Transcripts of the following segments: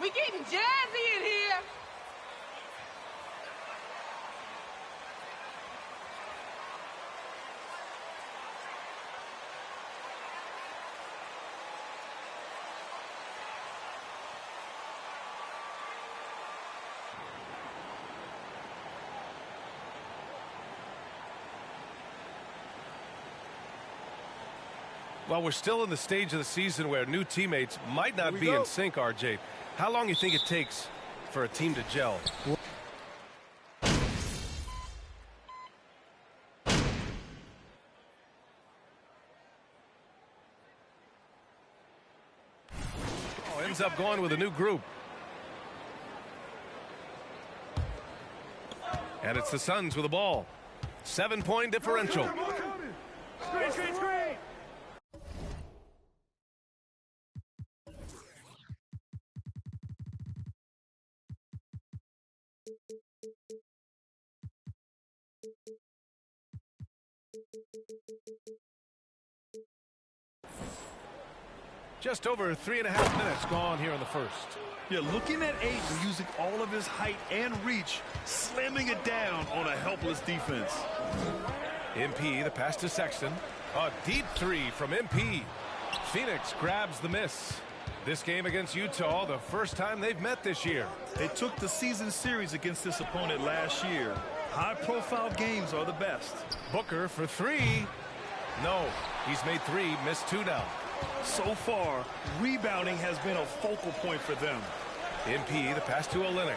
We getting jazzy in here. Well, we're still in the stage of the season where new teammates might not be in sync, RJ. How long do you think it takes for a team to gel? Oh, ends up going with a new group. And it's the Suns with the ball. 7-point differential. Screen. Just over 3.5 minutes gone here in the first. Yeah, looking at Ayton using all of his height and reach, slamming it down on a helpless defense. MP, the pass to Sexton. A deep three from MP. Phoenix grabs the miss. This game against Utah, the first time they've met this year. They took the season series against this opponent last year. High-profile games are the best. Booker for three. No, he's made three, missed two now. So far, rebounding has been a focal point for them. MP, the pass to Olynyk.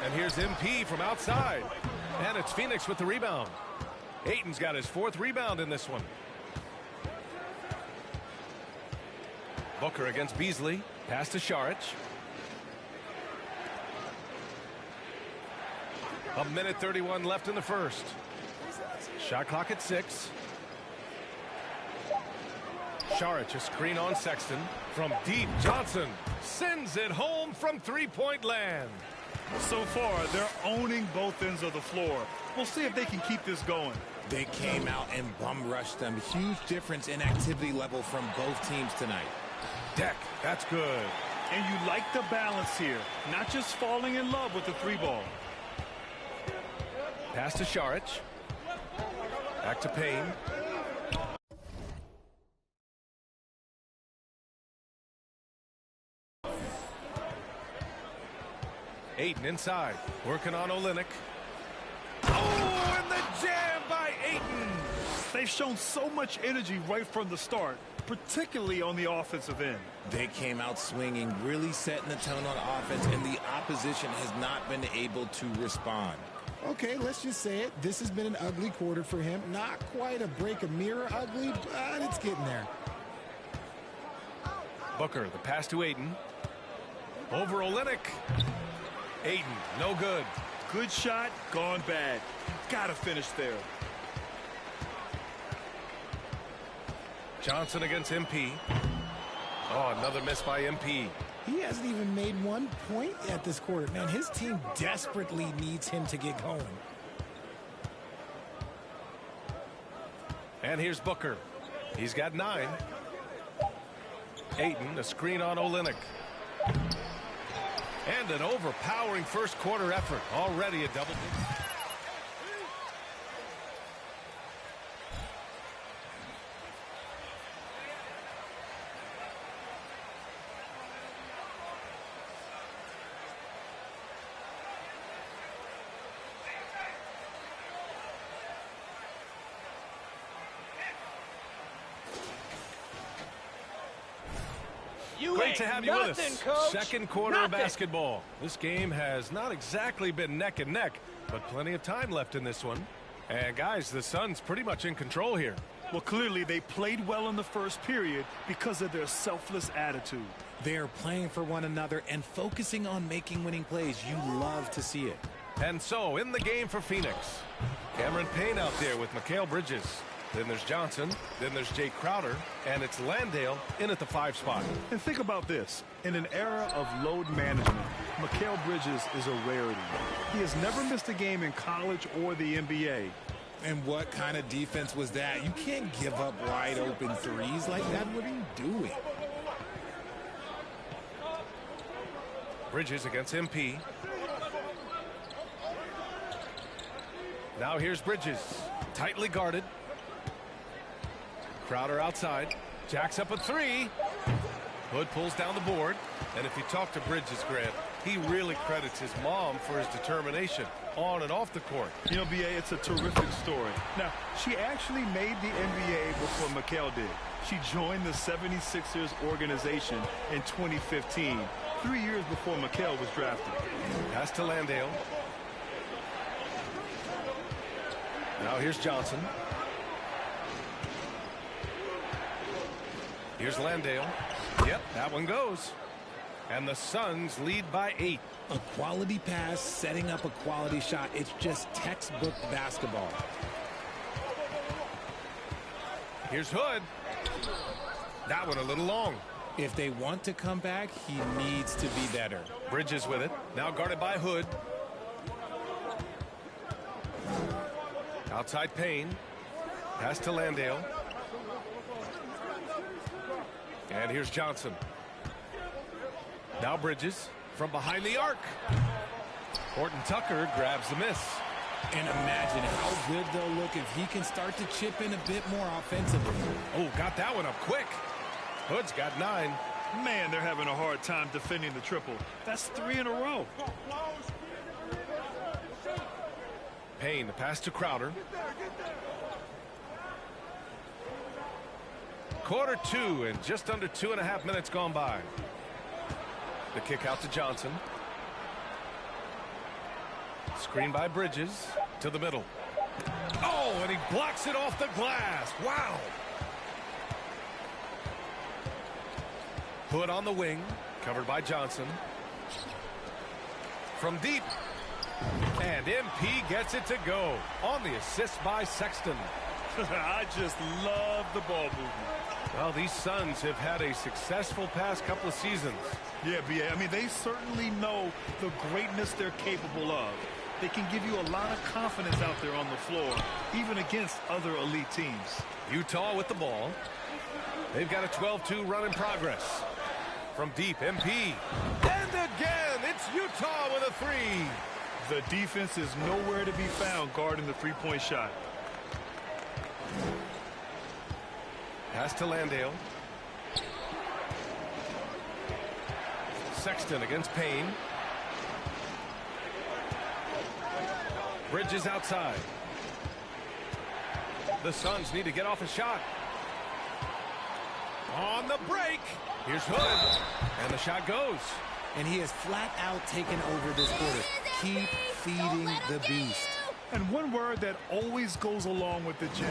And here's MP from outside. And it's Phoenix with the rebound. Ayton's got his fourth rebound in this one. Booker against Beasley. Pass to Saric. 1:31 left in the first. Shot clock at 6. Saric, a screen on Sexton. From deep, Johnson sends it home from three-point land. So far, they're owning both ends of the floor. We'll see if they can keep this going. They came out and bum rushed them. Huge difference in activity level from both teams tonight. Deck, that's good. And you like the balance here. Not just falling in love with the three ball. Pass to Saric. Back to Payne. Ayton inside, working on Olynyk. Oh, and the jam by Ayton. They've shown so much energy right from the start, particularly on the offensive end. They came out swinging, really setting the tone on offense, and the opposition has not been able to respond. Okay, let's just say it. This has been an ugly quarter for him. Not quite a break a mirror ugly, but it's getting there. Booker, the pass to Ayton. Over Olynyk. Ayton, no good. Good shot, gone bad. Gotta finish there. Johnson against MP. Oh, another miss by MP. He hasn't even made 1 point at this quarter. Man, his team desperately needs him to get going. And here's Booker. He's got 9. Ayton, a screen on Olynyk. And an overpowering first quarter effort. Already a double. Great to have you with us. Coach. Second quarter of basketball. This game has not exactly been neck and neck, but plenty of time left in this one. And guys, the Suns pretty much in control here. Well, clearly they played well in the first period because of their selfless attitude. They are playing for one another and focusing on making winning plays. You love to see it. And so in the game for Phoenix, Cameron Payne out there with Mikal Bridges. Then there's Johnson, then there's Jay Crowder, and it's Landale in at the 5 spot. And think about this. In an era of load management, Mikal Bridges is a rarity. He has never missed a game in college or the NBA. And what kind of defense was that? You can't give up wide open threes like that. What are you doing? Bridges against MP. Now here's Bridges. Tightly guarded. Crowder outside. Jacks up a three. Hood pulls down the board. And if you talk to Bridges, Grant, he really credits his mom for his determination on and off the court. You know, B.A., it's a terrific story. Now, she actually made the NBA before Mikal did. She joined the 76ers organization in 2015, 3 years before Mikal was drafted. Pass to Landale. Now here's Johnson. Here's Landale. Yep, that one goes. And the Suns lead by 8. A quality pass, setting up a quality shot. It's just textbook basketball. Here's Hood. That one a little long. If they want to come back, he needs to be better. Bridges with it. Now guarded by Hood. Outside Payne. Pass to Landale. And here's Johnson. Now Bridges from behind the arc. Horton Tucker grabs the miss. And imagine how good they'll look if he can start to chip in a bit more offensively. Oh, got that one up quick. Hood's got 9. Man, they're having a hard time defending the triple. That's 3 in a row. Payne, the pass to Crowder. Quarter 2 and just under 2.5 minutes gone by. The kick out to Johnson. Screen by Bridges to the middle. Oh, and he blocks it off the glass. Wow. Hood on the wing, covered by Johnson. From deep. And MP gets it to go on the assist by Sexton. I just love the ball movement. Well, these Suns have had a successful past couple of seasons. Yeah, B.A., I mean, they certainly know the greatness they're capable of. They can give you a lot of confidence out there on the floor, even against other elite teams. Utah with the ball. They've got a 12-2 run in progress. From deep, MP. And again, it's Utah with a 3. The defense is nowhere to be found guarding the three-point shot. Pass to Landale. Sexton against Payne. Bridges outside. The Suns need to get off a shot. On the break. Here's Hood. And the shot goes. And he has flat out taken over this quarter. Keep feeding the beast. And one word that always goes along with the J.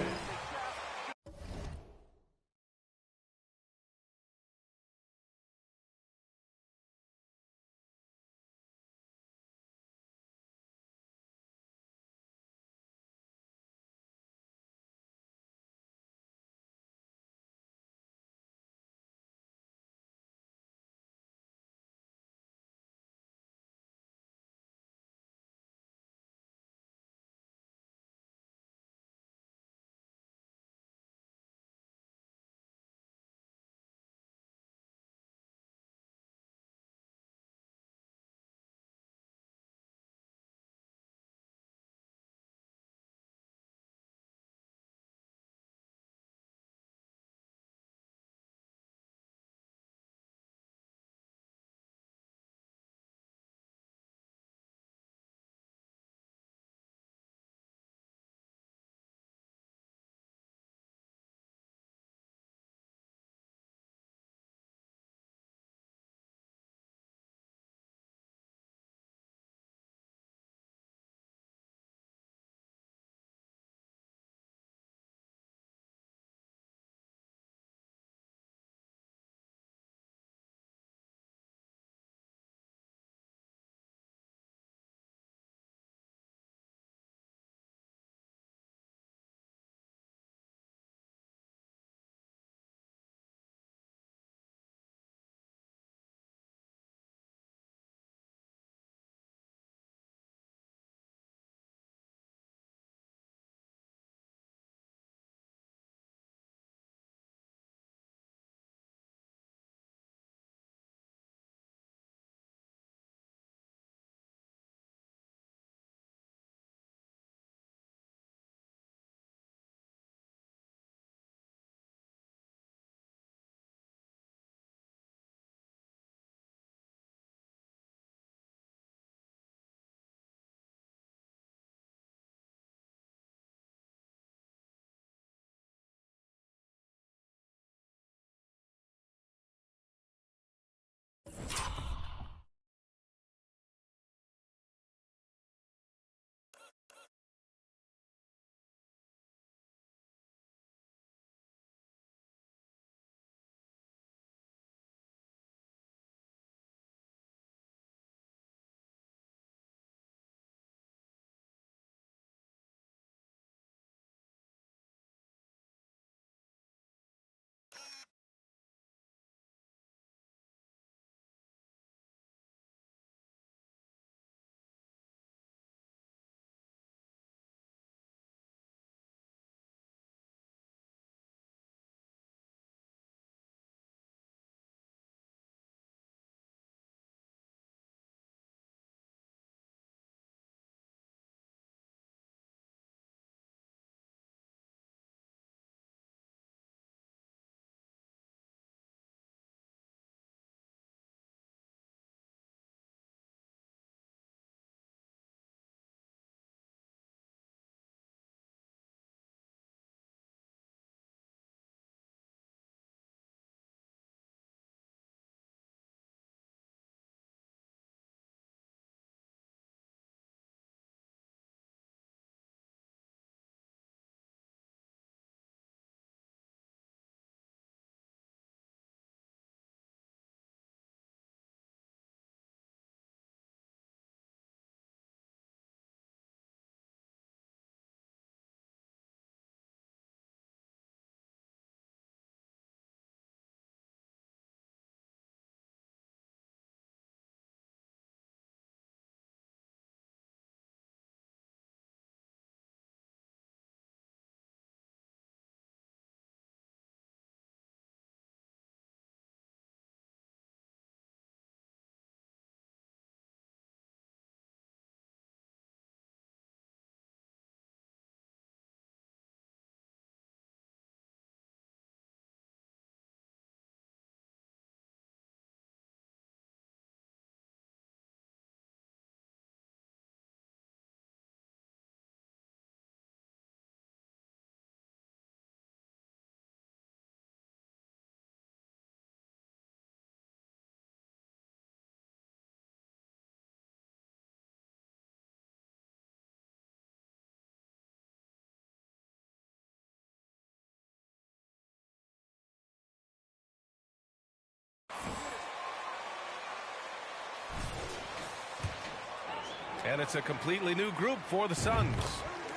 And it's a completely new group for the Suns.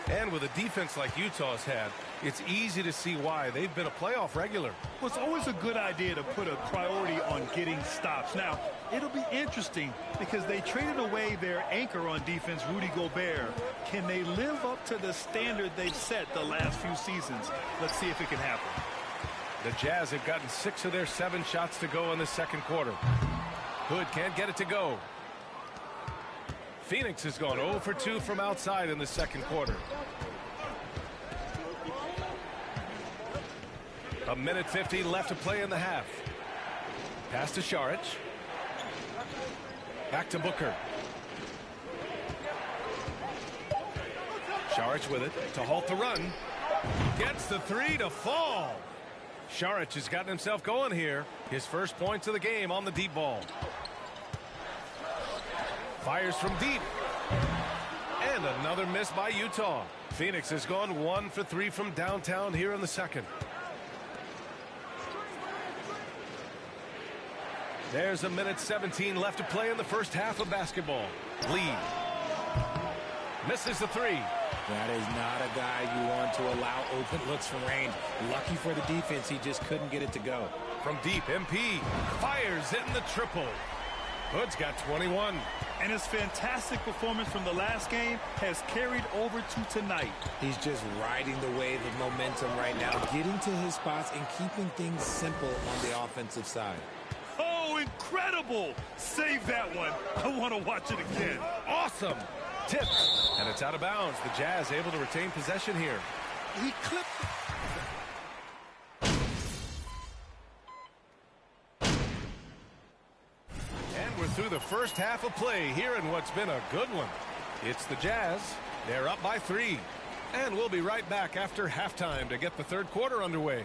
And with a defense like Utah's had, it's easy to see why they've been a playoff regular. Well, it's always a good idea to put a priority on getting stops. Now, it'll be interesting because they traded away their anchor on defense, Rudy Gobert. Can they live up to the standard they've set the last few seasons? Let's see if it can happen. The Jazz have gotten 6 of their 7 shots to go in the second quarter. Hood can't get it to go. Phoenix has gone 0 for 2 from outside in the second quarter. A minute 50 left to play in the half. Pass to Šarić. Back to Booker. Šarić with it to halt the run. Gets the 3 to fall. Šarić has gotten himself going here. His first points of the game on the deep ball. Fires from deep. And another miss by Utah. Phoenix has gone 1 for 3 from downtown here in the second. There's a minute 17 left to play in the first half of basketball. Lee misses the 3. That is not a guy you want to allow open looks from range. Lucky for the defense, he just couldn't get it to go. From deep, MP fires in the triple. Hood's got 21. And his fantastic performance from the last game has carried over to tonight. He's just riding the wave of momentum right now, getting to his spots and keeping things simple on the offensive side. Oh, incredible! Save that one. I want to watch it again. Awesome. Tipped. And it's out of bounds. The Jazz able to retain possession here. He clipped. And we're through the first half of play here in what's been a good one. It's the Jazz. They're up by 3. And we'll be right back after halftime to get the third quarter underway.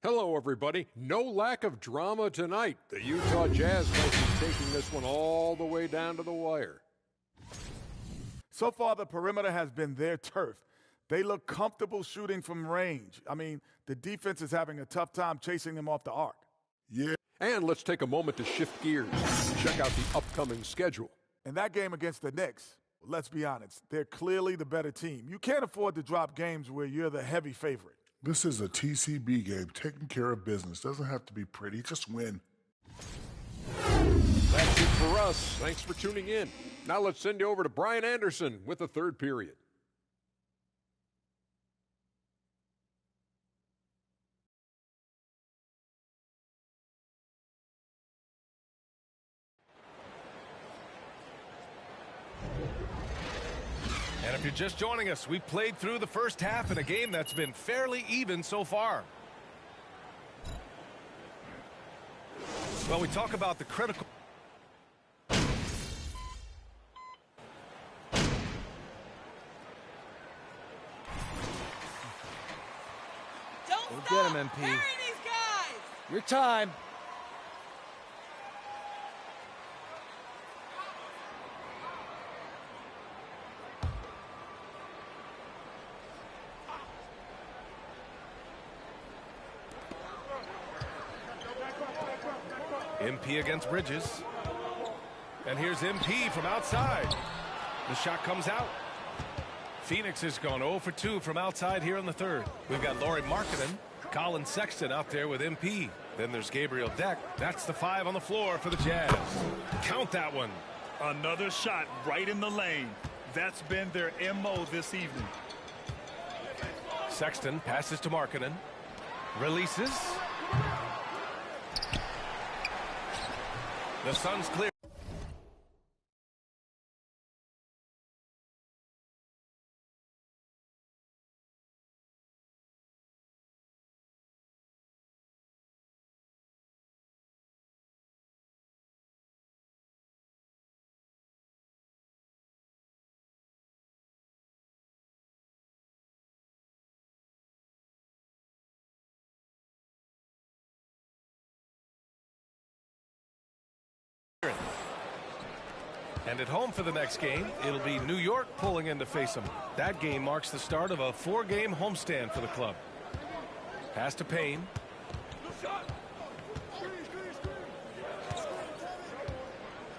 Hello, everybody. No lack of drama tonight. The Utah Jazz might be taking this one all the way down to the wire. So far, the perimeter has been their turf. They look comfortable shooting from range. I mean, the defense is having a tough time chasing them off the arc. Yeah. And let's take a moment to shift gears and check out the upcoming schedule. In that game against the Knicks, let's be honest, they're clearly the better team. You can't afford to drop games where you're the heavy favorite. This is a TCB game, taking care of business. Doesn't have to be pretty, just win. That's it for us. Thanks for tuning in. Now let's send you over to Brian Anderson with the third period. And if you're just joining us, we've played through the first half in a game that's been fairly even so far. Well, we talk about the critical. Don't Get stop. him, MP. Bury these guys. Your time. MP against Bridges. And here's MP from outside. The shot comes out. Phoenix has gone 0 for 2 from outside here in the third. We've got Lauri Markkanen, Colin Sexton out there with MP. Then there's Gabriel Deck. That's the 5 on the floor for the Jazz. Count that one. Another shot right in the lane. That's been their MO this evening. Sexton passes to Markkanen. Releases. The Suns clear. And at home for the next game, it'll be New York pulling in to face them. That game marks the start of a 4-game homestand for the club. Pass to Payne.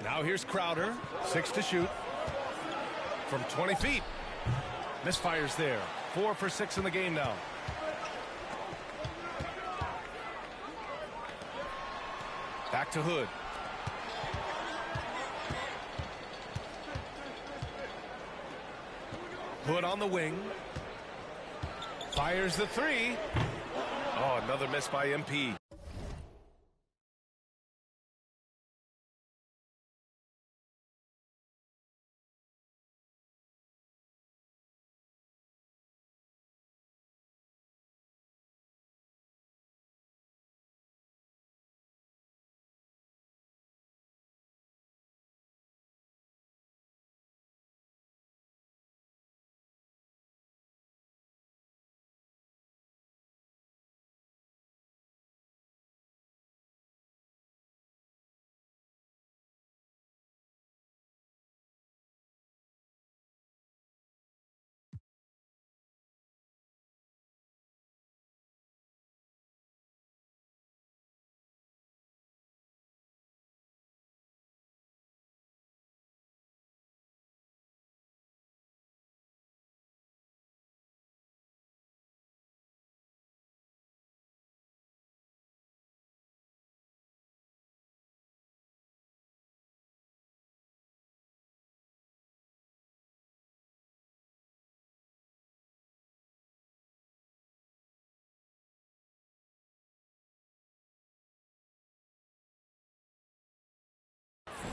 Now here's Crowder. 6 to shoot. From 20 feet. Misfires there. 4 for 6 in the game now. Back to Hood. Hood on the wing. Fires the 3. Oh, another miss by MP.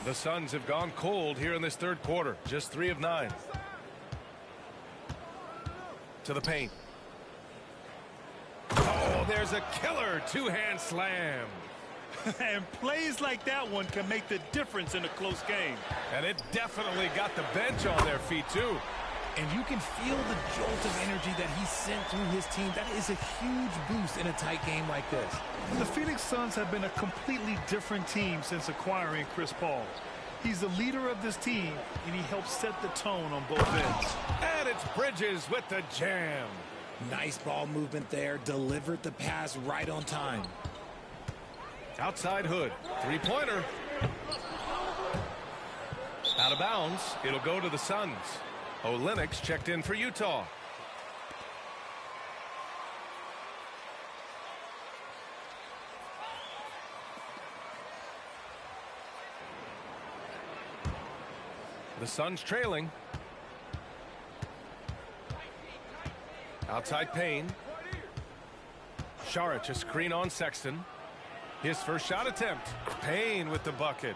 The Suns have gone cold here in this third quarter. Just 3 of 9. To the paint. Oh, there's a killer 2-hand slam. And plays like that one can make the difference in a close game. And it definitely got the bench on their feet, too. And you can feel the jolt of energy that he sent through his team. That is a huge boost in a tight game like this. The Phoenix Suns have been a completely different team since acquiring Chris Paul. He's the leader of this team, and he helps set the tone on both ends. And it's Bridges with the jam. Nice ball movement there. Delivered the pass right on time. Outside Hood. 3-pointer. Out of bounds. It'll go to the Suns. Olynyk checked in for Utah. The Suns trailing. Outside Payne. Saric, a screen on Sexton. His first shot attempt. Payne with the bucket.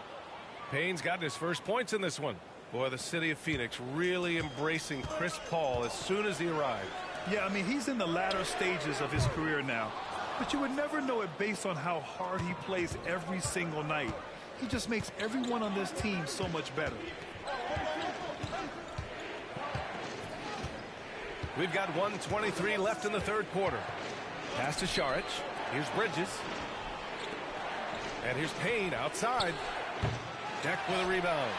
Payne's gotten his first points in this one. Boy, the city of Phoenix really embracing Chris Paul as soon as he arrived. Yeah, I mean, he's in the latter stages of his career now. But you would never know it based on how hard he plays every single night. He just makes everyone on this team so much better. We've got 1:23 left in the third quarter. Pass to Saric. Here's Bridges. And here's Payne outside. Deck with a rebound.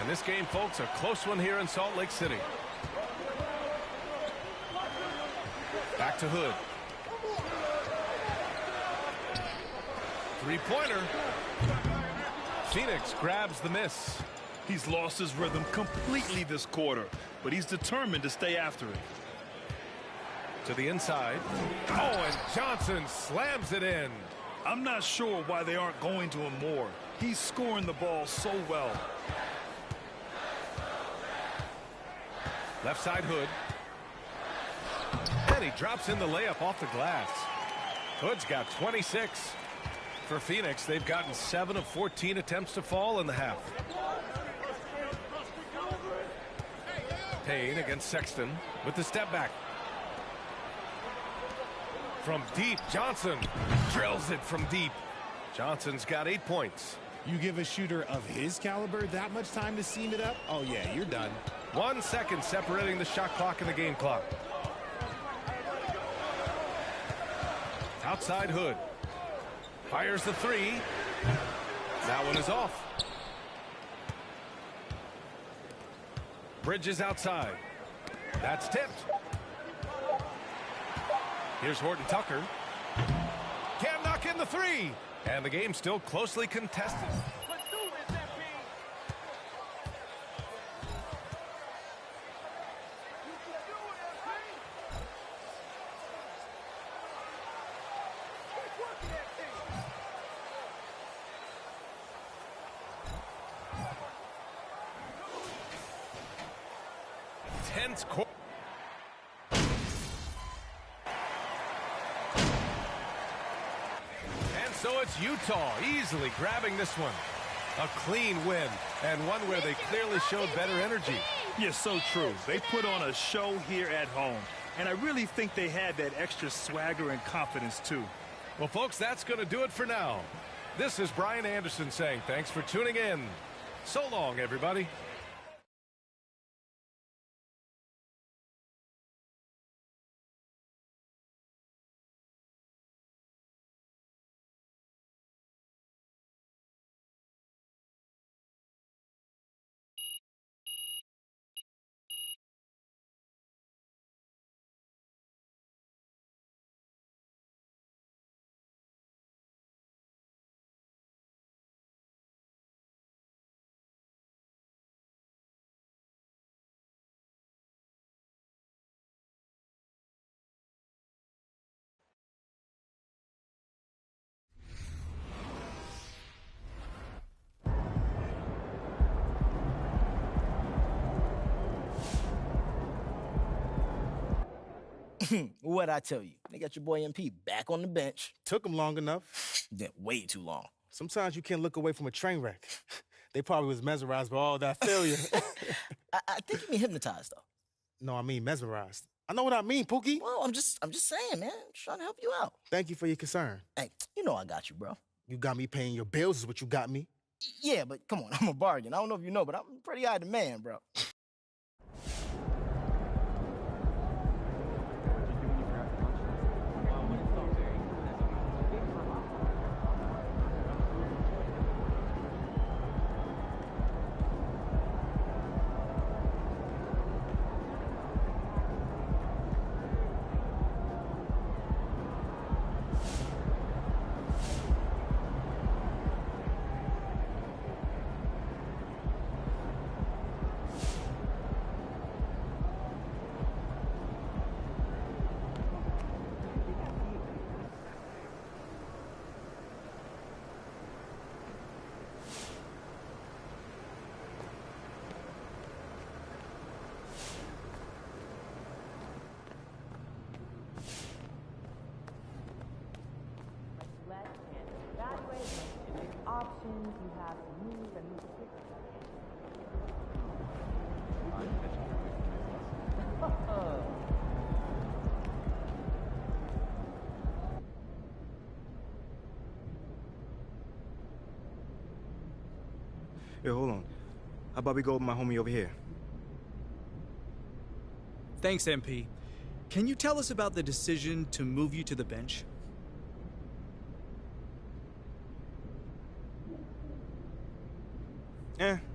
And this game, folks, a close one here in Salt Lake City. Back to Hood. 3-pointer. Phoenix grabs the miss. He's lost his rhythm completely this quarter, but he's determined to stay after it. To the inside. Oh, and Johnson slams it in. I'm not sure why they aren't going to him more. He's scoring the ball so well. Left side Hood. And he drops in the layup off the glass. Hood's got 26. For Phoenix, they've gotten 7 of 14 attempts to fall in the half. Payne against Sexton with the step back. From deep, Johnson drills it from deep. Johnson's got 8 points. You give a shooter of his caliber that much time to seam it up? Oh, yeah, you're done. 1 second separating the shot clock and the game clock. Outside Hood. Fires the 3. That one is off. Bridges outside. That's tipped. Here's Horton Tucker. Can't knock in the three. And the game's still closely contested. Let's do this, MP. You can do it, MP. Keep working that thing. Tense court. And so it's Utah easily grabbing this one. A clean win, and one where they clearly showed better energy. Yeah, so true. They put on a show here at home, and I really think they had that extra swagger and confidence, too. Well, folks, that's going to do it for now. This is Brian Anderson saying thanks for tuning in. So long, everybody. What'd I tell you? They got your boy MP back on the bench. Took him long enough. Then way too long. Sometimes you can't look away from a train wreck. They probably was mesmerized by all that failure. I think you mean hypnotized, though. No, I mean mesmerized. I know what I mean, Pookie. Well, I'm just saying, man. I'm trying to help you out. Thank you for your concern. Hey, you know I got you, bro. You got me paying your bills is what you got me. Yeah, but come on, I'm a bargain. I don't know if you know, but I'm a pretty high demand, bro. Options you have to move and move quicker. Hey, hold on. How about we go with my homie over here? Thanks, MP. Can you tell us about the decision to move you to the bench?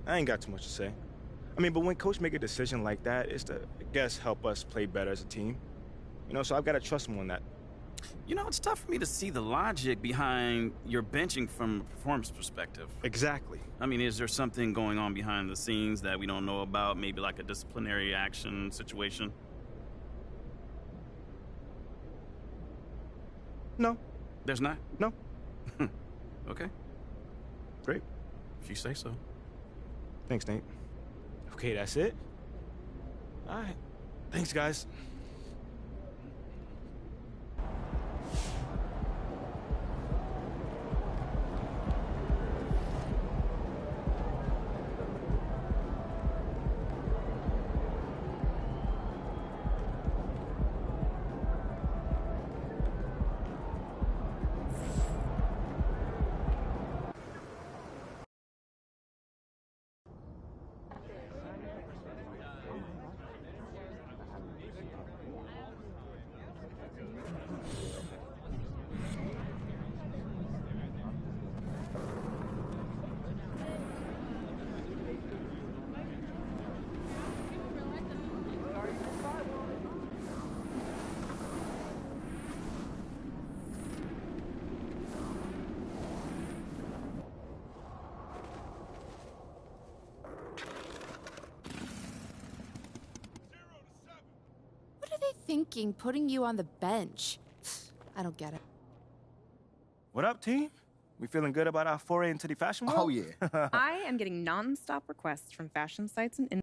I ain't got too much to say. I mean, but when coach make a decision like that, it's to, I guess, help us play better as a team. You know, so I've got to trust him on that. You know, it's tough for me to see the logic behind your benching from a performance perspective. Exactly. I mean, is there something going on behind the scenes that we don't know about? Maybe like a disciplinary action situation? No. There's not? No. Okay. Great. If you say so. Thanks, Nate. Okay, that's it? All right. Thanks, guys. thinking putting you on the bench? I don't get it. What up, team? We feeling good about our foray into the fashion world? Oh, yeah. I am getting non-stop requests from fashion sites and...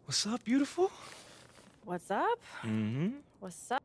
What's up, beautiful? What's up? Mm-hmm. What's up?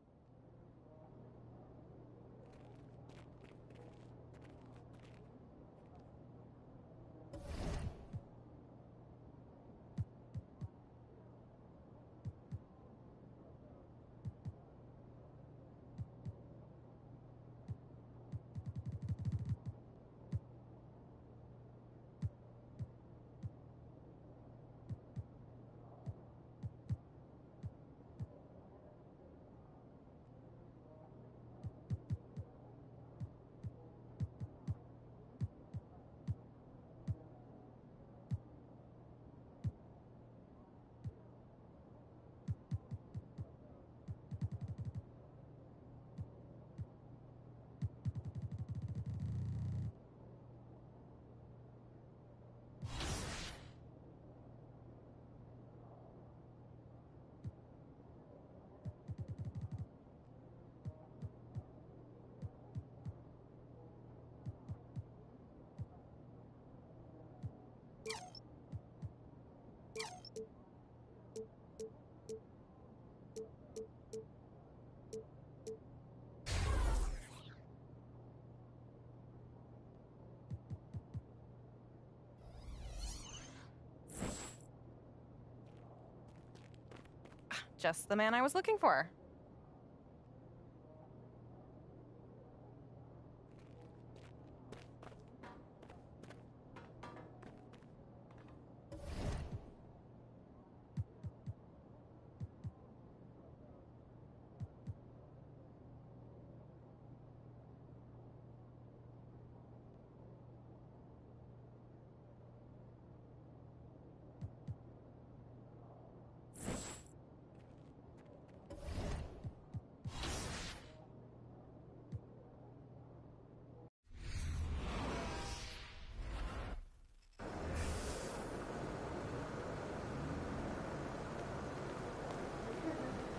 Just the man I was looking for.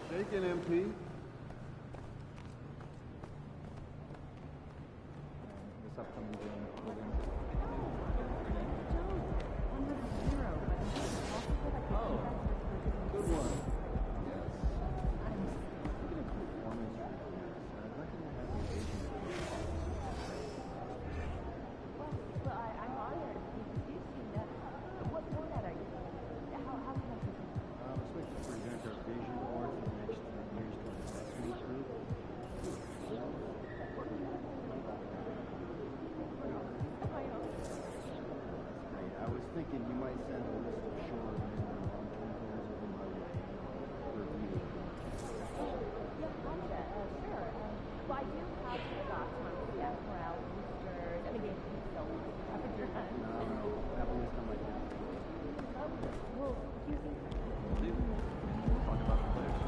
Shaken, MP. This upcoming game. Oh, good one. Yes. Looking at performance reviews, I reckon I have the Asian. Well, I'm honored to be introducing that. What format are you? How can I present? This week to present our vision board for the next 3 years to investment group. I was thinking you might send a list of short and long-term goals over my way for review. Yeah, gotcha. Sure. Well, I do have some thoughts on morale boosters. I mean, they so have your hand. No, I have a list on my desk. Well, do you think... Talk about the players.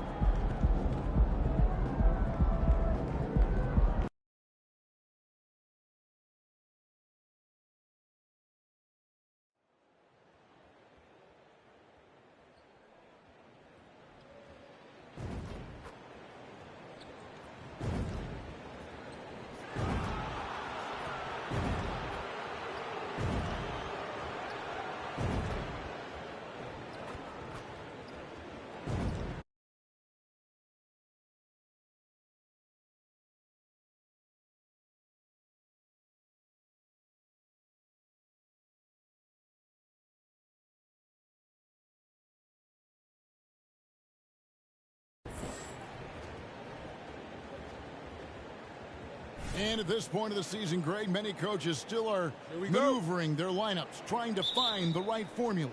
And at this point of the season, Greg, many coaches still are maneuvering their lineups, trying to find the right formula.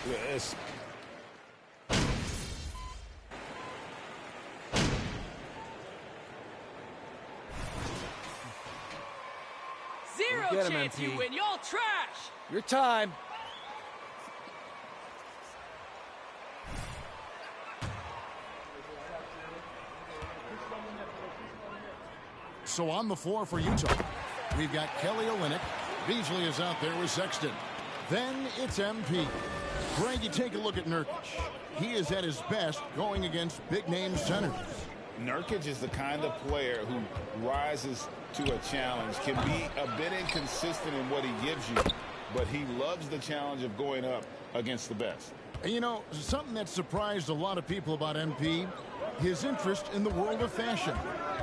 Yes. Zero Get him, chance you MP. win. Y'all trash. Your time. So on the floor for Utah, we've got Kelly Olynyk. Beasley is out there with Sexton. Then it's MP. Greg, you take a look at Nurkic. He is at his best going against big-name centers. Nurkic is the kind of player who rises to a challenge, can be a bit inconsistent in what he gives you, but he loves the challenge of going up against the best. And you know, something that surprised a lot of people about MP, his interest in the world of fashion.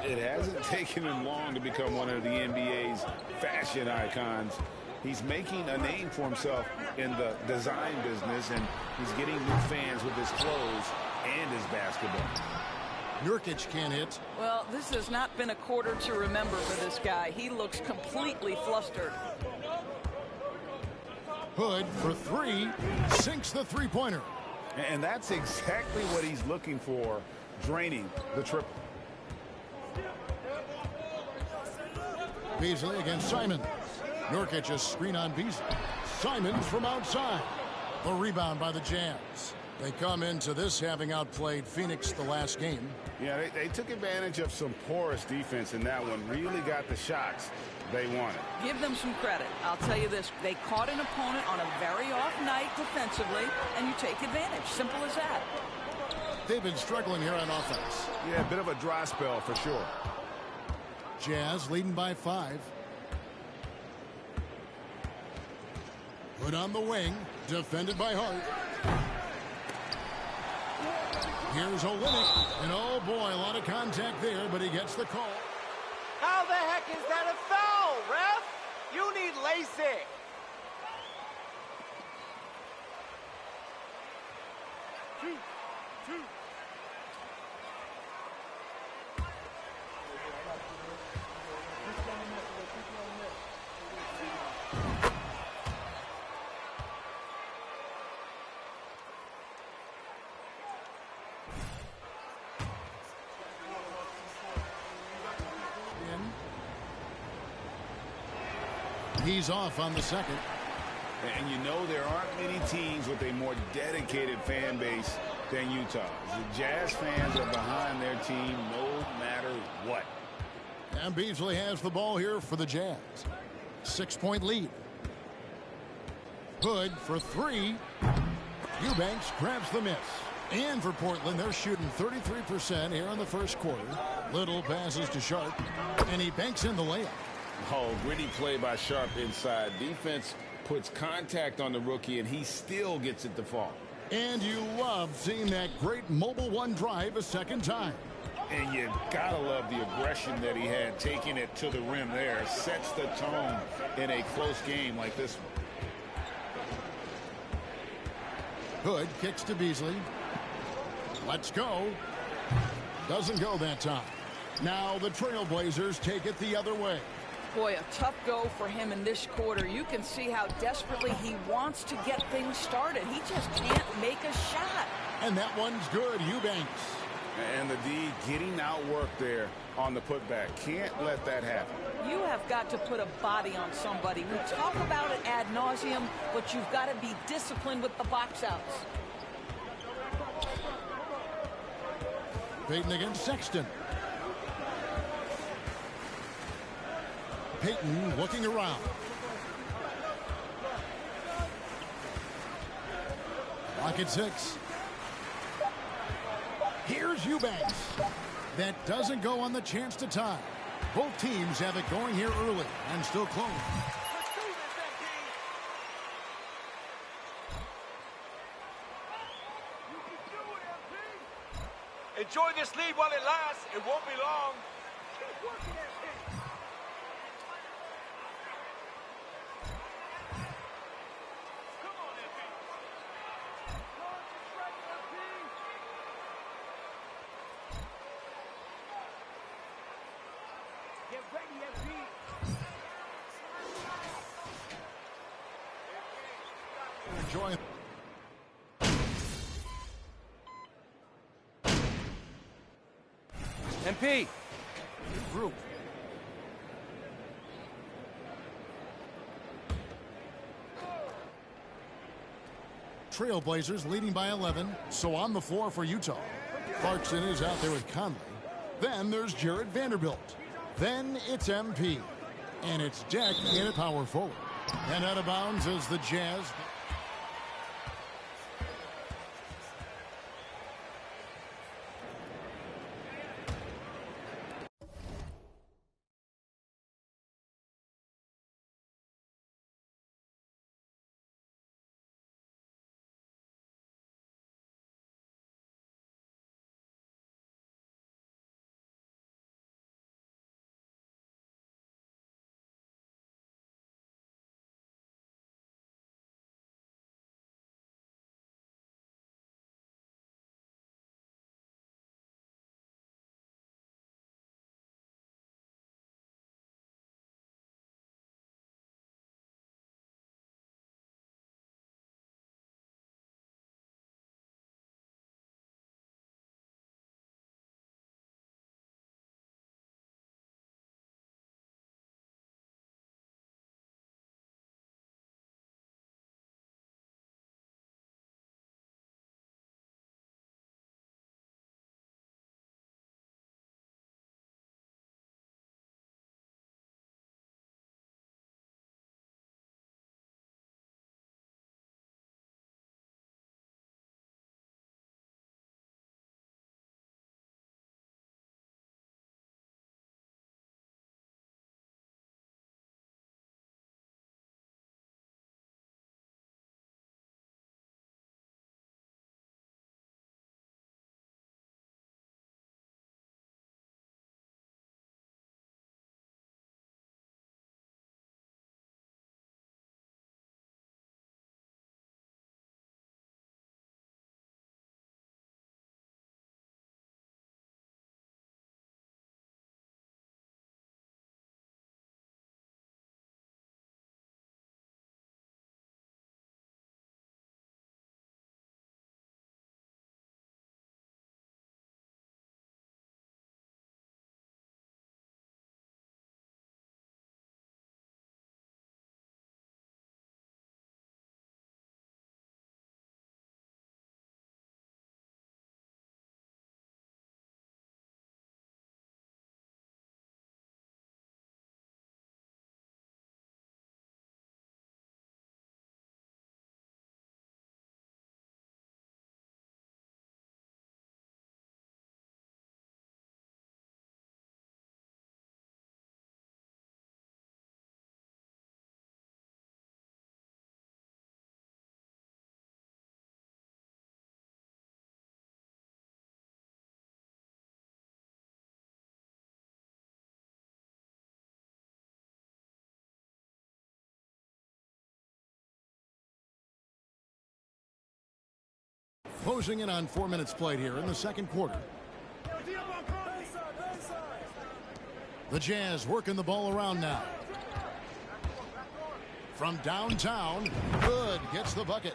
It hasn't taken him long to become one of the NBA's fashion icons. He's making a name for himself in the design business, and he's getting new fans with his clothes and his basketball. Nurkic can't hit. Well, this has not been a quarter to remember for this guy. He looks completely flustered. Hood for three, sinks the three-pointer. And that's exactly what he's looking for, draining the triple. Beasley against Simons. Nurkic a screen on Beasley. Simons from outside. The rebound by the Jazz. They come into this having outplayed Phoenix the last game. Yeah, they took advantage of some porous defense in that one. Really got the shots they wanted. Give them some credit. I'll tell you this. They caught an opponent on a very off night defensively, and you take advantage. Simple as that. They've been struggling here on offense. Yeah, a bit of a dry spell for sure. Jazz leading by 5. Put on the wing. Defended by Hart. Here's Olynyk. And oh boy, a lot of contact there, but he gets the call. How the heck is that a foul, ref? You need LASIK. Two. He's off on the second. And you know there aren't many teams with a more dedicated fan base than Utah. The Jazz fans are behind their team no matter what. And Beasley has the ball here for the Jazz. 6-point lead. Hood for 3. Eubanks grabs the miss. And for Portland, they're shooting 33% here in the first quarter. Little passes to Sharp, and he banks in the layup. Oh, gritty play by Sharp inside. Defense puts contact on the rookie, and he still gets it to fall. And you love seeing that great mobile one drive a second time. And you gotta love the aggression that he had, taking it to the rim there. Sets the tone in a close game like this one. Hood kicks to Beasley. Let's go. Doesn't go that time. Now the Trailblazers take it the other way. Boy, a tough go for him in this quarter. You can see how desperately he wants to get things started. He just can't make a shot. And that one's good, Eubanks. And the D getting outworked there on the putback. Can't let that happen. You have got to put a body on somebody. We talk about it ad nauseum, but you've got to be disciplined with the box outs. Payton against Sexton. Payton looking around. Lock at 6. Here's Eubanks. That doesn't go on the chance to tie. Both teams have it going here early and still close. Enjoy this lead while it lasts. It won't be long. Keep working it. Enjoy. MP. Group. Trailblazers leading by 11. So on the floor for Utah. Clarkson is out there with Conley. Then there's Jared Vanderbilt. Then it's MP. And it's Deck in at power forward. And out of bounds is the Jazz. Closing in on 4 minutes played here in the second quarter. The Jazz working the ball around now. From downtown, Hood gets the bucket.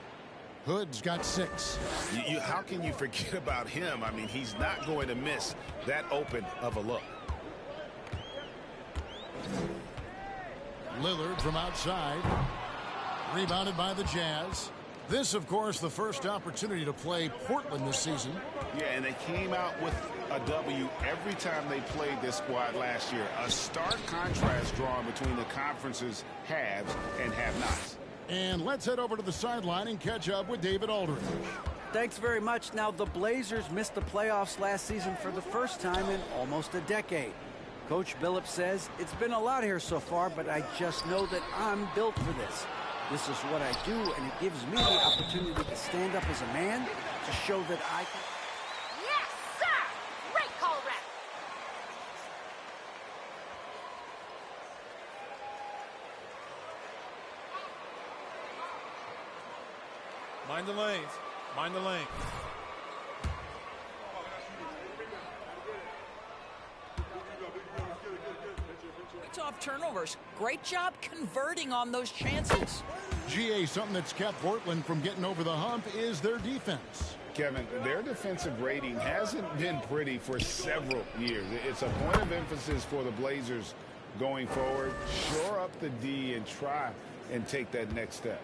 Hood's got 6. How can you forget about him? I mean, he's not going to miss that open of a look. Lillard from outside. Rebounded by the Jazz. This, of course, the first opportunity to play Portland this season. Yeah, and they came out with a W every time they played this squad last year. A stark contrast drawn between the conference's haves and have-nots. And let's head over to the sideline and catch up with David Aldridge. Thanks very much. Now, the Blazers missed the playoffs last season for the first time in almost a decade. Coach Billups says, it's been a lot here so far, but I just know that I'm built for this. This is what I do, and it gives me the opportunity to stand up as a man to show that I can. Yes, sir! Great call, ref. Mind the lanes. Mind the lane. Off turnovers. Great job converting on those chances. GA, something that's kept Portland from getting over the hump is their defense. Kevin, their defensive rating hasn't been pretty for several years. It's a point of emphasis for the Blazers going forward. Shore up the D and try and take that next step.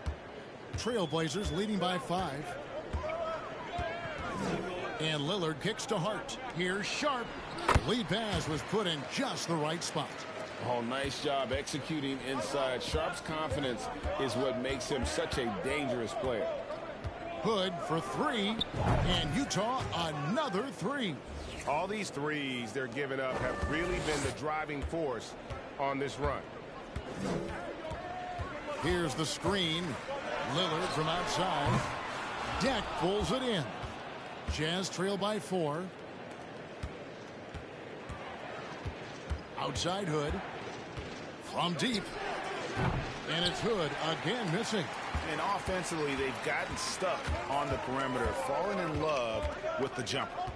Trailblazers leading by 5. And Lillard kicks to Hart. Here's Sharp. Lead pass was put in just the right spot. Oh, nice job executing inside. Sharp's confidence is what makes him such a dangerous player. Hood for three, and Utah another three. All these threes they're giving up have really been the driving force on this run. Here's the screen. Lillard from outside. Deck pulls it in. Jazz trail by 4. Outside Hood. From deep. And it's Hood again missing. And offensively, they've gotten stuck on the perimeter, falling in love with the jumper.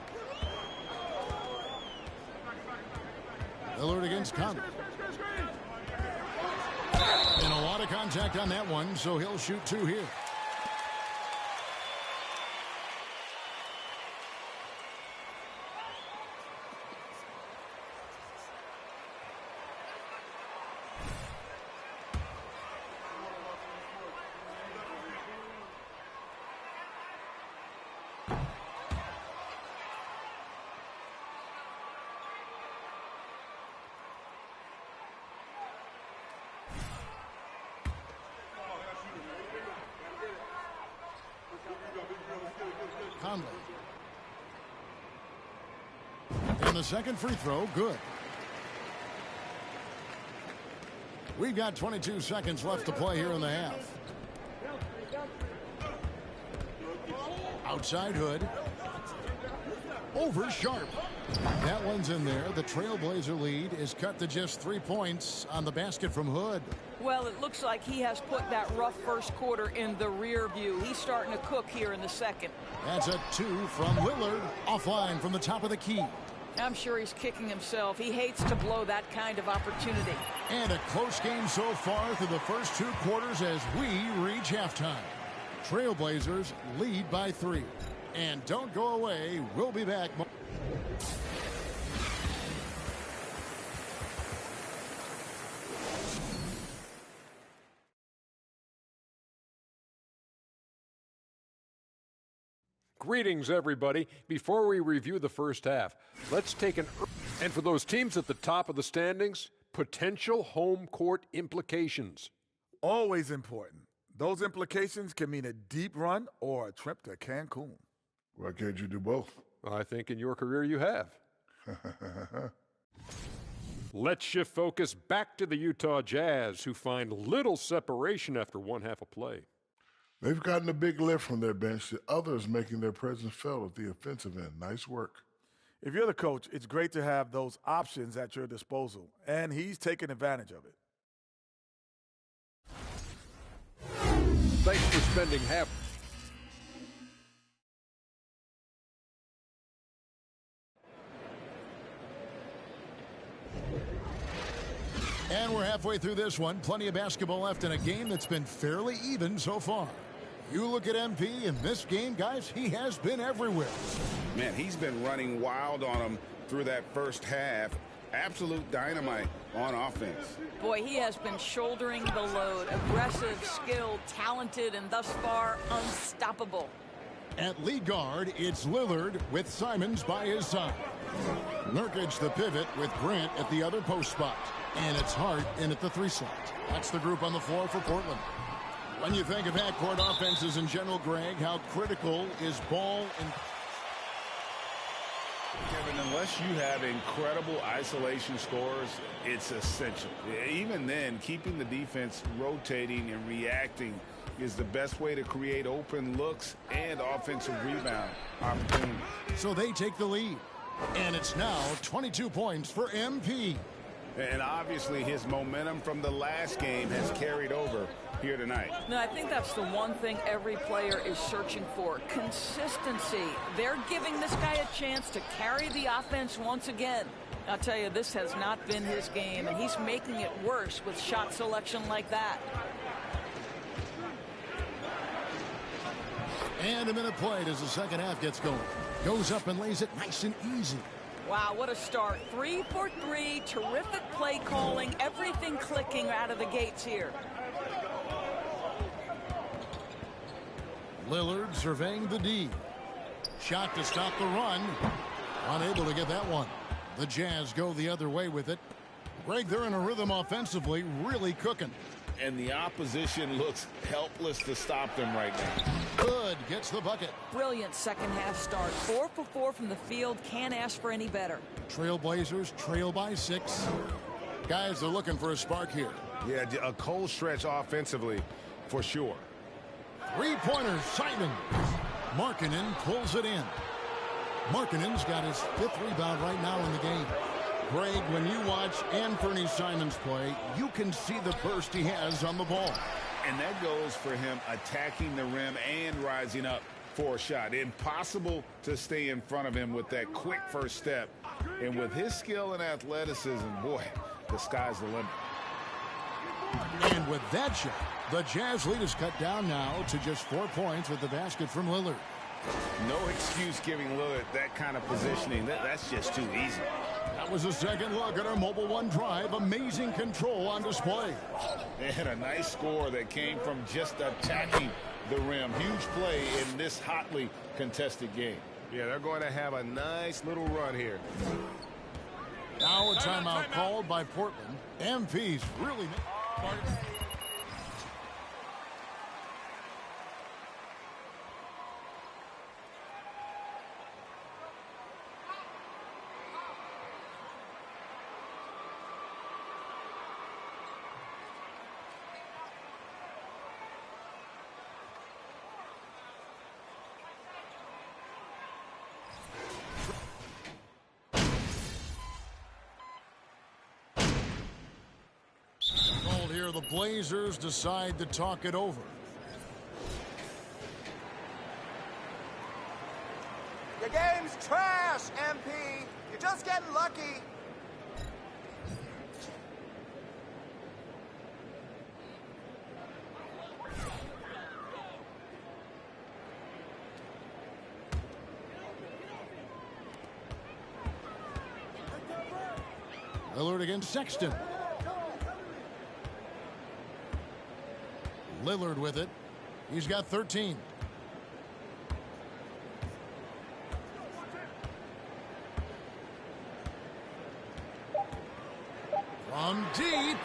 Lillard against Conley. And a lot of contact on that one, so he'll shoot 2 here. Conley. And the second free throw, good. We've got 22 seconds left to play here in the half. Outside Hood. Over Sharp. That one's in there. The Trailblazer lead is cut to just 3 points on the basket from Hood. Well, it looks like he has put that rough first quarter in the rear view. He's starting to cook here in the second. That's a 2 from Lillard. Offline from the top of the key. I'm sure he's kicking himself. He hates to blow that kind of opportunity. And a close game so far through the first 2 quarters as we reach halftime. Trailblazers lead by 3. And don't go away. We'll be back. Greetings, everybody. Before we review the first half, let's take and for those teams at the top of the standings, potential home court implications. Always important. Those implications can mean a deep run or a trip to Cancun. Why can't you do both? I think in your career you have. Let's shift focus back to the Utah Jazz, who find little separation after one half of play. They've gotten a big lift from their bench, the others making their presence felt at the offensive end. Nice work. If you're the coach, it's great to have those options at your disposal, and he's taking advantage of it. Thanks for spending half. And we're halfway through this one. Plenty of basketball left in a game that's been fairly even so far. You look at MP in this game, guys, he has been everywhere. Man, he's been running wild on them through that first half. Absolute dynamite on offense. Boy, he has been shouldering the load. Aggressive, skilled, talented, and thus far unstoppable. At lead guard, it's Lillard with Simons by his side. Nurkic the pivot with Grant at the other post spot. And it's Hart in at the 3 slot. That's the group on the floor for Portland. When you think of half-court offenses in general, Greg, how critical is ball and... Kevin, unless you have incredible isolation scores, it's essential. Even then, keeping the defense rotating and reacting is the best way to create open looks and offensive rebound opportunities. So they take the lead. And it's now 22 points for MP. And obviously his momentum from the last game has carried over here tonight. No, I think that's the one thing every player is searching for. Consistency. They're giving this guy a chance to carry the offense once again. I'll tell you, this has not been his game, and he's making it worse with shot selection like that. And a minute played as the second half gets going. Goes up and lays it nice and easy. Wow, what a start. 3 for 3, terrific play calling, everything clicking out of the gates here. Lillard surveying the D. Shot to stop the run. Unable to get that one. The Jazz go the other way with it. Greg, they're in a rhythm offensively, really cooking. And the opposition looks helpless to stop them right now. Good, gets the bucket. Brilliant second half start. 4 for 4 from the field. Can't ask for any better. Trailblazers trail by 6. Guys are looking for a spark here. Yeah, a cold stretch offensively for sure. Three-pointers, Simon. Markkanen pulls it in. Markkanen's got his 5th rebound right now in the game. Greg, when you watch Anthony Simons play, you can see the burst he has on the ball. And that goes for him attacking the rim and rising up for a shot. Impossible to stay in front of him with that quick first step. And with his skill and athleticism, boy, the sky's the limit. And with that shot, the Jazz lead is cut down now to just 4 points with the basket from Lillard. No excuse giving Lillard that kind of positioning. That's just too easy. That was a second look at our Mobile One drive. Amazing control on display. And a nice score that came from just attacking the rim. Huge play in this hotly contested game. Yeah, they're going to have a nice little run here. Now a timeout called by Portland. MP's really... Here, the Blazers decide to talk it over. Your game's trash, MP. You're just getting lucky. Lillard against Sexton. Lillard with it. He's got 13. From deep.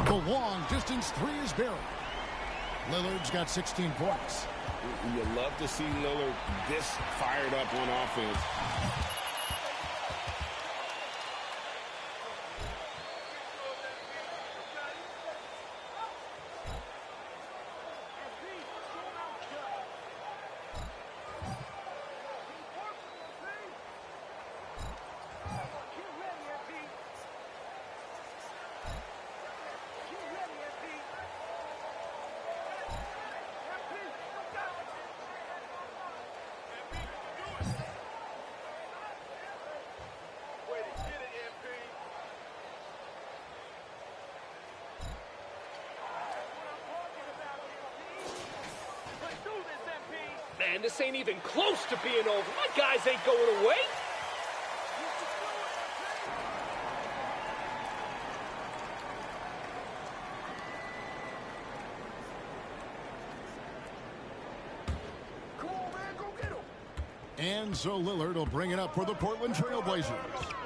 The long distance 3 is buried. Lillard's got 16 points. You love to see Lillard this fired up on offense. Man, this ain't even close to being over. My guys ain't going away. Come on, man, go get him. And so Lillard will bring it up for the Portland Trailblazers.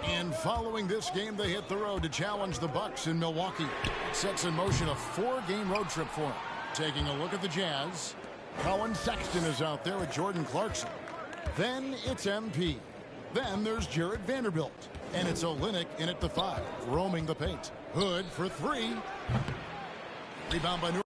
And following this game, they hit the road to challenge the Bucks in Milwaukee. It sets in motion a 4-game road trip for them. Taking a look at the Jazz, Colin Sexton is out there with Jordan Clarkson. Then it's MP. Then there's Jared Vanderbilt. And it's Olynyk in at the 5, roaming the paint. Hood for 3. Rebound by New.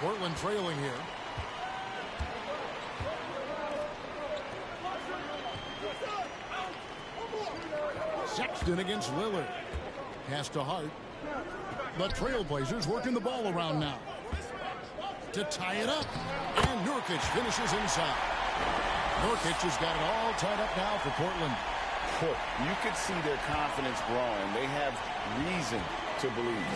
Portland trailing here. Sexton against Lillard. Pass to Hart. The Trailblazers working the ball around now. to tie it up. And Nurkic finishes inside. Nurkic has got it all tied up now for Portland. You could see their confidence growing. They have reason to believe.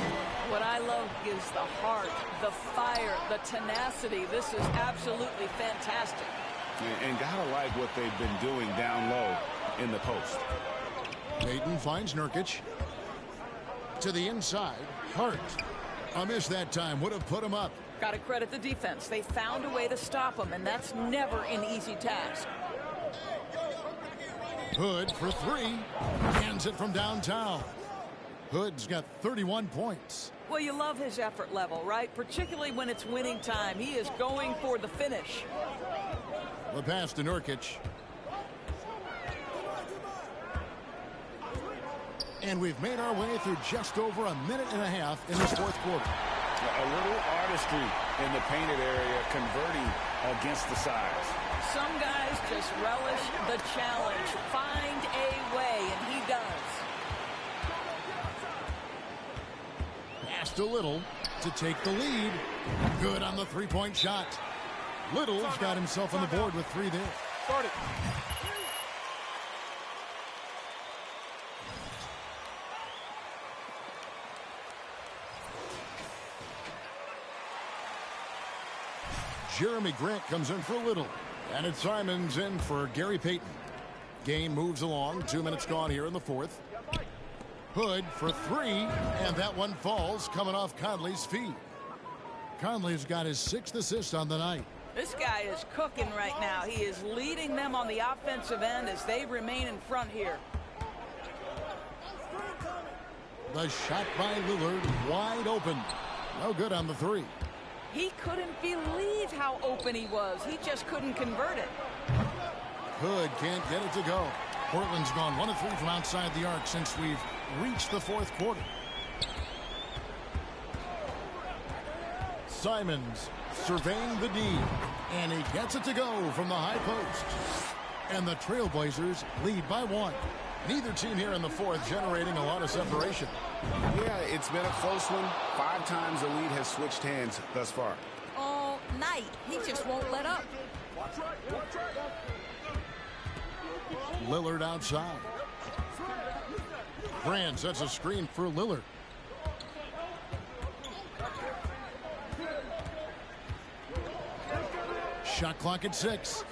What I love is the heart, the fire, the tenacity. This is absolutely fantastic. And gotta like what they've been doing down low in the post. Payton finds Nurkic. To the inside, Hart. A miss that time would have put him up. Got to credit the defense. They found a way to stop him, and that's never an easy task. Hood for three. Hands it from downtown. Hood's got 31 points. Well, you love his effort level, right? Particularly when it's winning time. He is going for the finish. The pass to Nurkic. And we've made our way through just over a minute and a half in this fourth quarter. A little artistry in the painted area, converting against the size. Some guys just relish the challenge. Find a way, and he does. Pass to Little to take the lead. Good on the three-point shot. Little's got himself on the board with three there. Start it. Jeremy Grant comes in for Little. And it's Simons in for Gary Payton. Game moves along. 2 minutes gone here in the fourth. Hood for three. And that one falls coming off Conley's feet. Conley's got his 6th assist on the night. This guy is cooking right now. He is leading them on the offensive end as they remain in front here. The shot by Lillard wide open. No good on the three. He couldn't believe how open he was. He just couldn't convert it. Hood can't get it to go. Portland's gone 1 of 3 from outside the arc since we've reached the fourth quarter. Simons surveying the D, and he gets it to go from the high post. And the Trailblazers lead by 1. Neither team here in the fourth generating a lot of separation. Yeah, it's been a close one. 5 times the lead has switched hands thus far. All night. He just won't let up. Lillard outside. Brand sets a screen for Lillard. Shot clock at 6.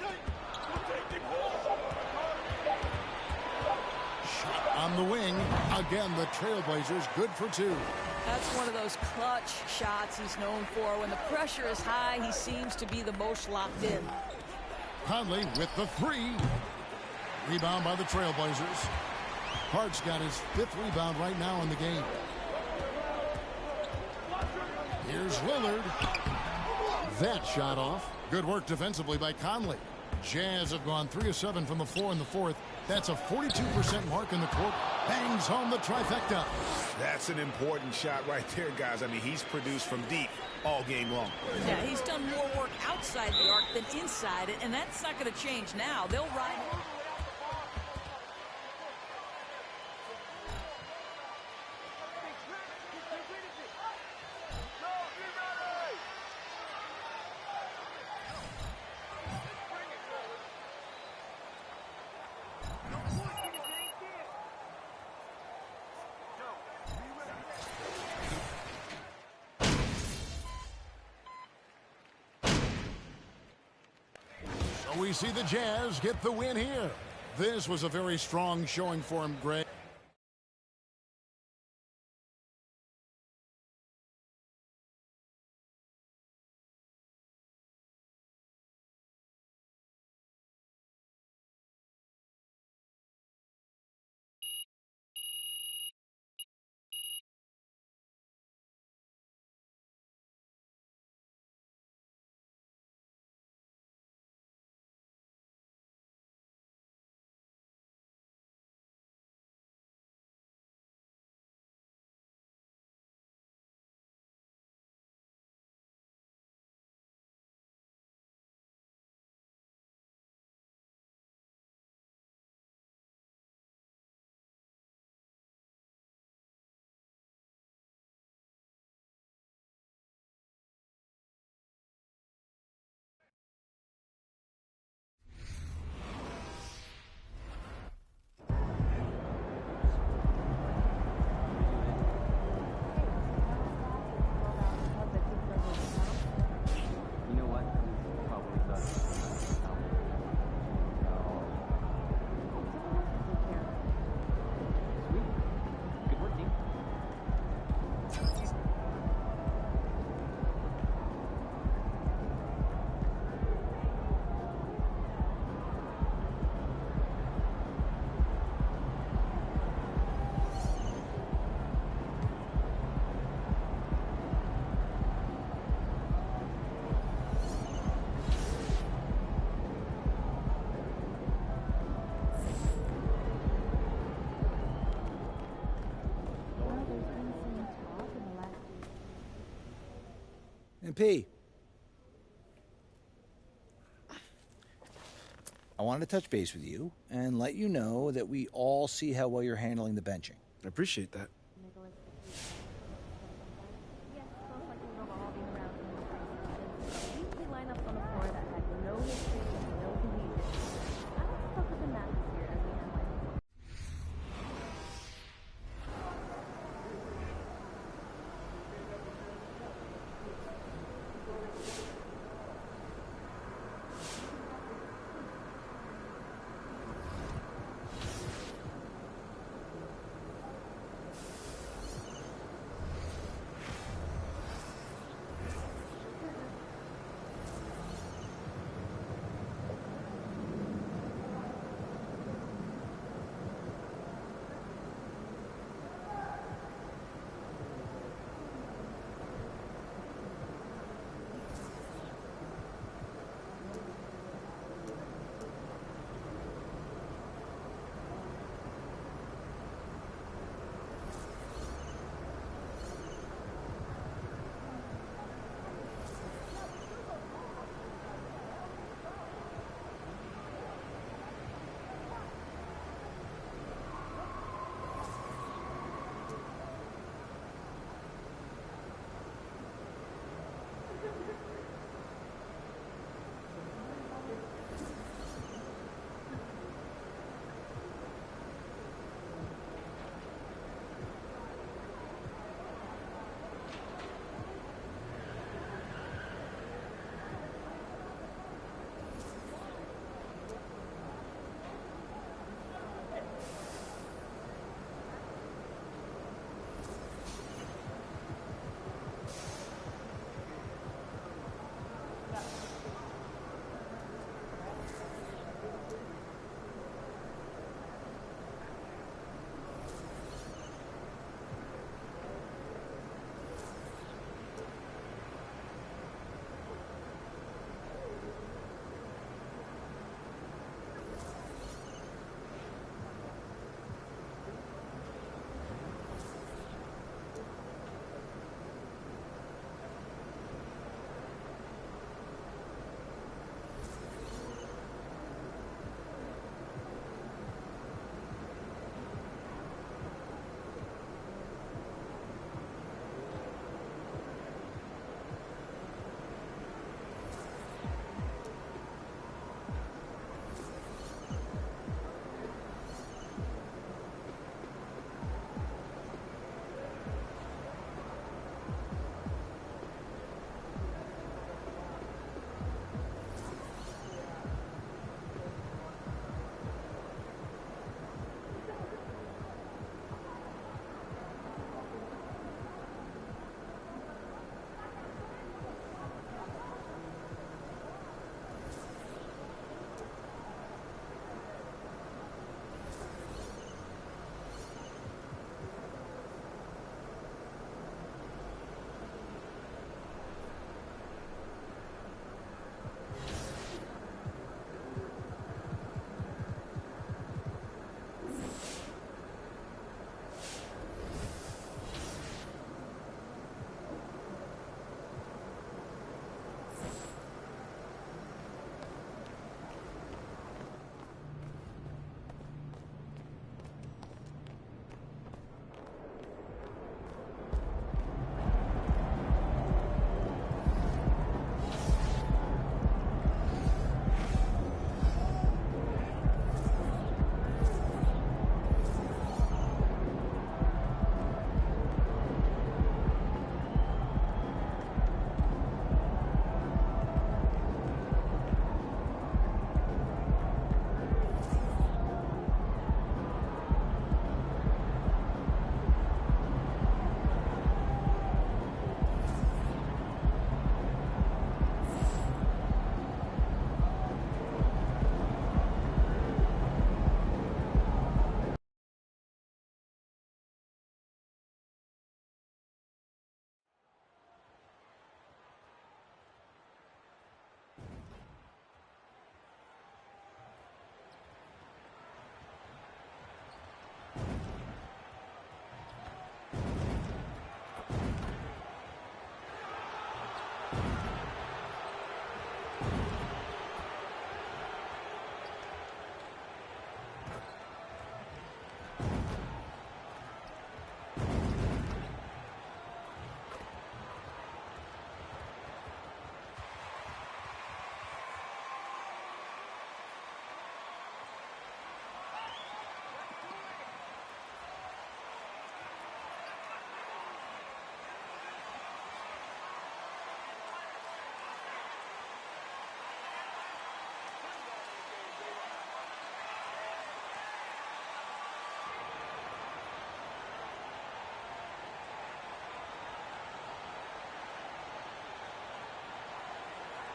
Shot on the wing. Again, the Trailblazers good for 2. That's one of those clutch shots he's known for. When the pressure is high, he seems to be the most locked in. Conley with the 3. Rebound by the Trailblazers. Hart's got his 5th rebound right now in the game. Here's Lillard. That shot off. Good work defensively by Conley. Jazz have gone 3 of 7 from the floor in the fourth. That's a 42% mark in the quarter. Bangs home the trifecta. That's an important shot right there, guys. I mean, he's produced from deep all game long. Yeah, he's done more work outside the arc than inside it, and that's not going to change now. They'll ride. We see the Jazz get the win here. This was a very strong showing for him, Greg. MP, I wanted to touch base with you and let you know that we all see how well you're handling the benching. I appreciate that.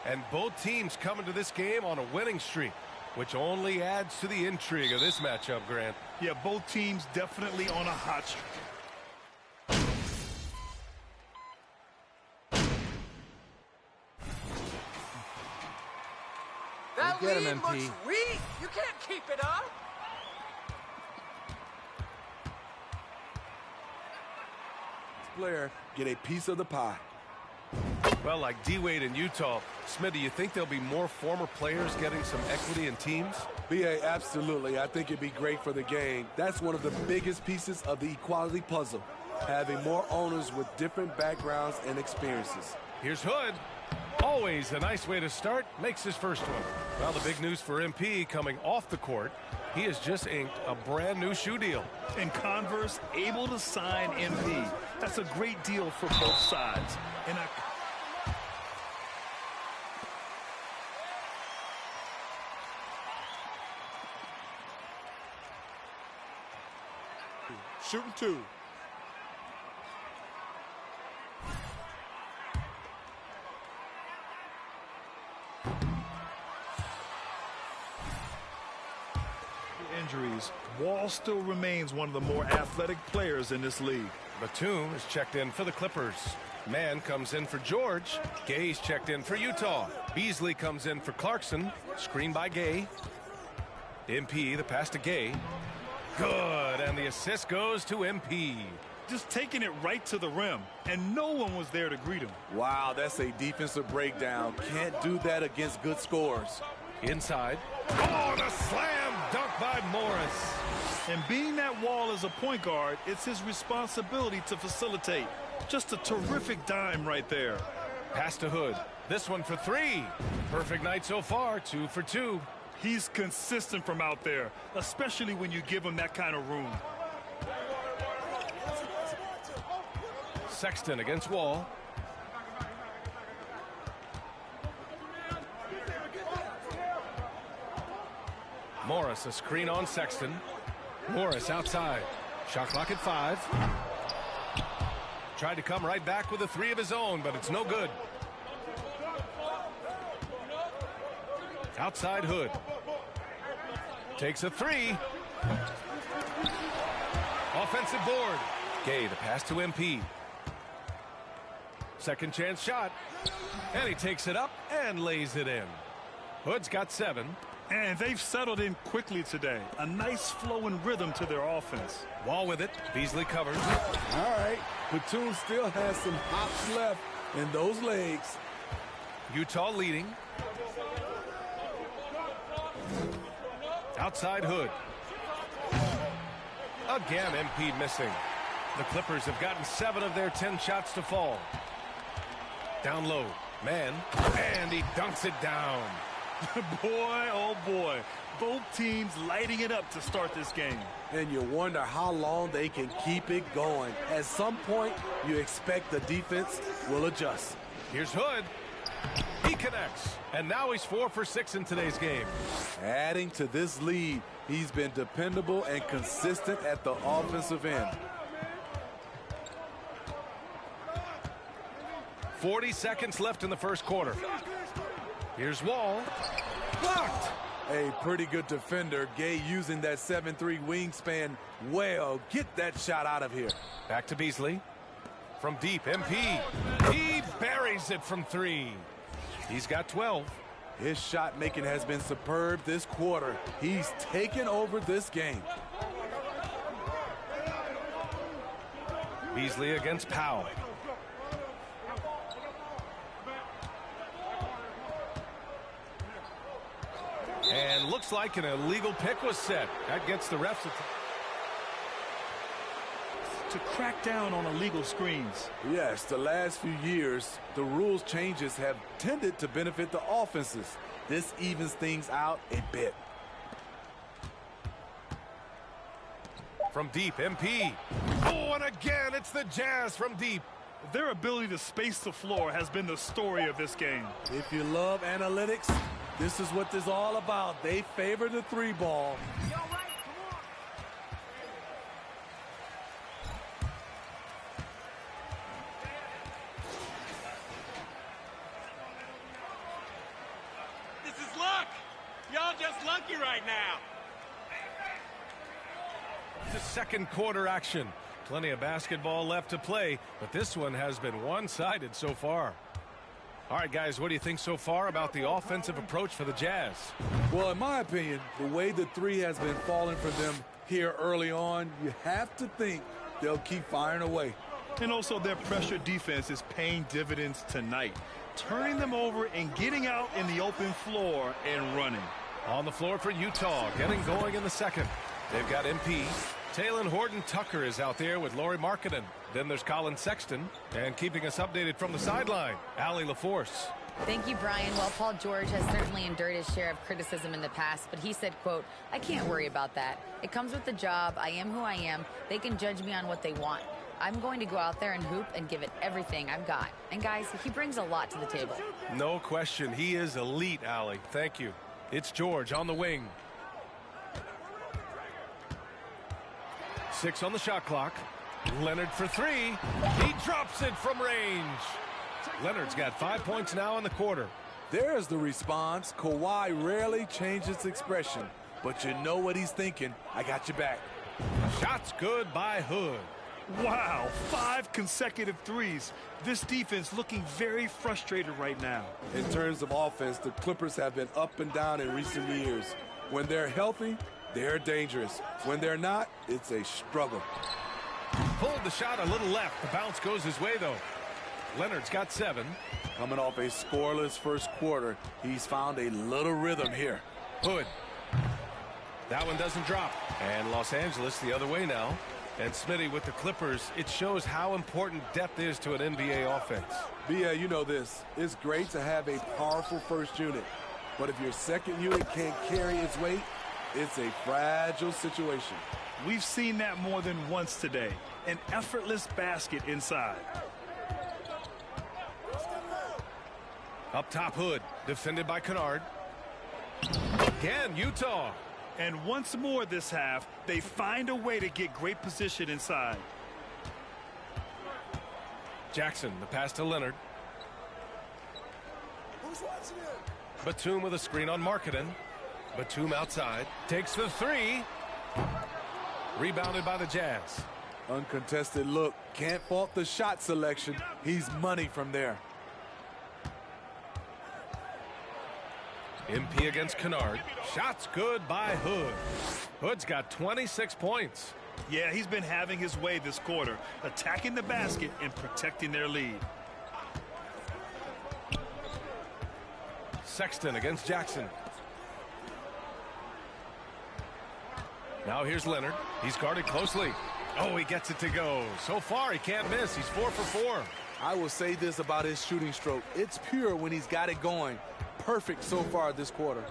And both teams come into this game on a winning streak, which only adds to the intrigue of this matchup, Grant. Yeah, both teams definitely on a hot streak. That Get him, lead MP. looks weak. You can't keep it up. Player get a piece of the pie. Well, like D-Wade in Utah, Smith, do you think there'll be more former players getting some equity in teams? BA, absolutely. I think it'd be great for the game. That's one of the biggest pieces of the equality puzzle, having more owners with different backgrounds and experiences. Here's Hood. Always a nice way to start. Makes his first one. Well, the big news for MP coming off the court, he has just inked a brand new shoe deal. And Converse able to sign MP. That's a great deal for both sides. And Shooting 2. injuries, Wall still remains one of the more athletic players in this league. Batum is checked in for the Clippers. Mann comes in for George. Gay's checked in for Utah. Beasley comes in for Clarkson. Screen by Gay. MP, the pass to Gay. Good, and the assist goes to MP. Just taking it right to the rim, and no one was there to greet him. Wow, that's a defensive breakdown. Can't do that against good scores. Inside. Oh, the slam dunk by Morris. And being that Wall as a point guard, it's his responsibility to facilitate. Just a terrific dime right there. Pass to Hood. This one for 3. Perfect night so far, 2 for 2. He's consistent from out there, especially when you give him that kind of room. Sexton against Wall. Morris, a screen on Sexton. Morris outside. Shot clock at 5. Tried to come right back with a 3 of his own, but it's no good. Outside Hood. Takes a 3. Offensive board. Gay, the pass to MP. Second chance shot. And he takes it up and lays it in. Hood's got 7. And they've settled in quickly today. A nice flowing rhythm to their offense. Wall with it. Beasley covers. All right. Batum still has some hops left in those legs. Utah leading. Outside Hood. Again, MP missing. The Clippers have gotten 7 of their 10 shots to fall. Down low. Man. And he dunks it down. Boy, oh boy. Both teams lighting it up to start this game. And you wonder how long they can keep it going. At some point, you expect the defense will adjust. Here's Hood. He connects. And now he's 4 for 6 in today's game. Adding to this lead, he's been dependable and consistent at the offensive end. 40 seconds left in the first quarter. Here's Wall. Blocked. A pretty good defender. Gay using that 7'3" wingspan well. Get that shot out of here. Back to Beasley. From deep, MP. He buries it from 3. He's got 12. His shot making has been superb this quarter. He's taken over this game. Beasley against Powell. And looks like an illegal pick was set. That gets the refs to crack down on illegal screens. Yes, the last few years, the rules changes have tended to benefit the offenses. This evens things out a bit. From deep, MP. Oh, and again, it's the Jazz from deep. Their ability to space the floor has been the story of this game. If you love analytics, this is what this is all about. They favor the 3 ball. lucky right now. The second quarter action. Plenty of basketball left to play, but this one has been one-sided so far. All right, guys, what do you think so far about the offensive approach for the Jazz? Well, in my opinion, the way the three has been falling for them here early on, you have to think they'll keep firing away. And also their pressure defense is paying dividends tonight, turning them over and getting out in the open floor and running. On the floor for Utah, getting going in the second. They've got MP. Taylor Horton-Tucker is out there with Lauri Markkanen. Then there's Colin Sexton. And keeping us updated from the sideline, Allie LaForce. Thank you, Brian. Well, Paul George has certainly endured his share of criticism in the past, but he said, quote, "I can't worry about that. It comes with the job. I am who I am. They can judge me on what they want. I'm going to go out there and hoop and give it everything I've got." And guys, he brings a lot to the table. No question. He is elite, Allie. Thank you. It's George on the wing. 6 on the shot clock. Leonard for 3. He drops it from range. Leonard's got 5 points now in the quarter. There's the response. Kawhi rarely changes expression, but you know what he's thinking. I got your back. Shots good by Hood. Wow, 5 consecutive threes. This defense looking very frustrated right now. In terms of offense, the Clippers have been up and down in recent years. When they're healthy, they're dangerous. When they're not, it's a struggle. Pulled the shot a little left. The bounce goes his way, though. Leonard's got 7. Coming off a scoreless first quarter, he's found a little rhythm here. Hood. That one doesn't drop. And Los Angeles the other way now. And Smitty with the Clippers, it shows how important depth is to an NBA offense. Yeah, you know this. It's great to have a powerful first unit. But if your second unit can't carry its weight, it's a fragile situation. We've seen that more than once today. An effortless basket inside. Up top, Hood, defended by Kennard. Again, Utah. And once more this half, they find a way to get great position inside. Jackson, the pass to Leonard. Batum with a screen on Markkanen. Batum outside, takes the 3. Rebounded by the Jazz. Uncontested look. Can't fault the shot selection. He's money from there. MP against Kennard. Shots good by Hood. Hood's got 26 points. Yeah, he's been having his way this quarter, attacking the basket and protecting their lead. Sexton against Jackson. Now here's Leonard. He's guarded closely. Oh, he gets it to go. So far, he can't miss. He's 4 for 4. I will say this about his shooting stroke. It's pure when he's got it going. Perfect so far this quarter.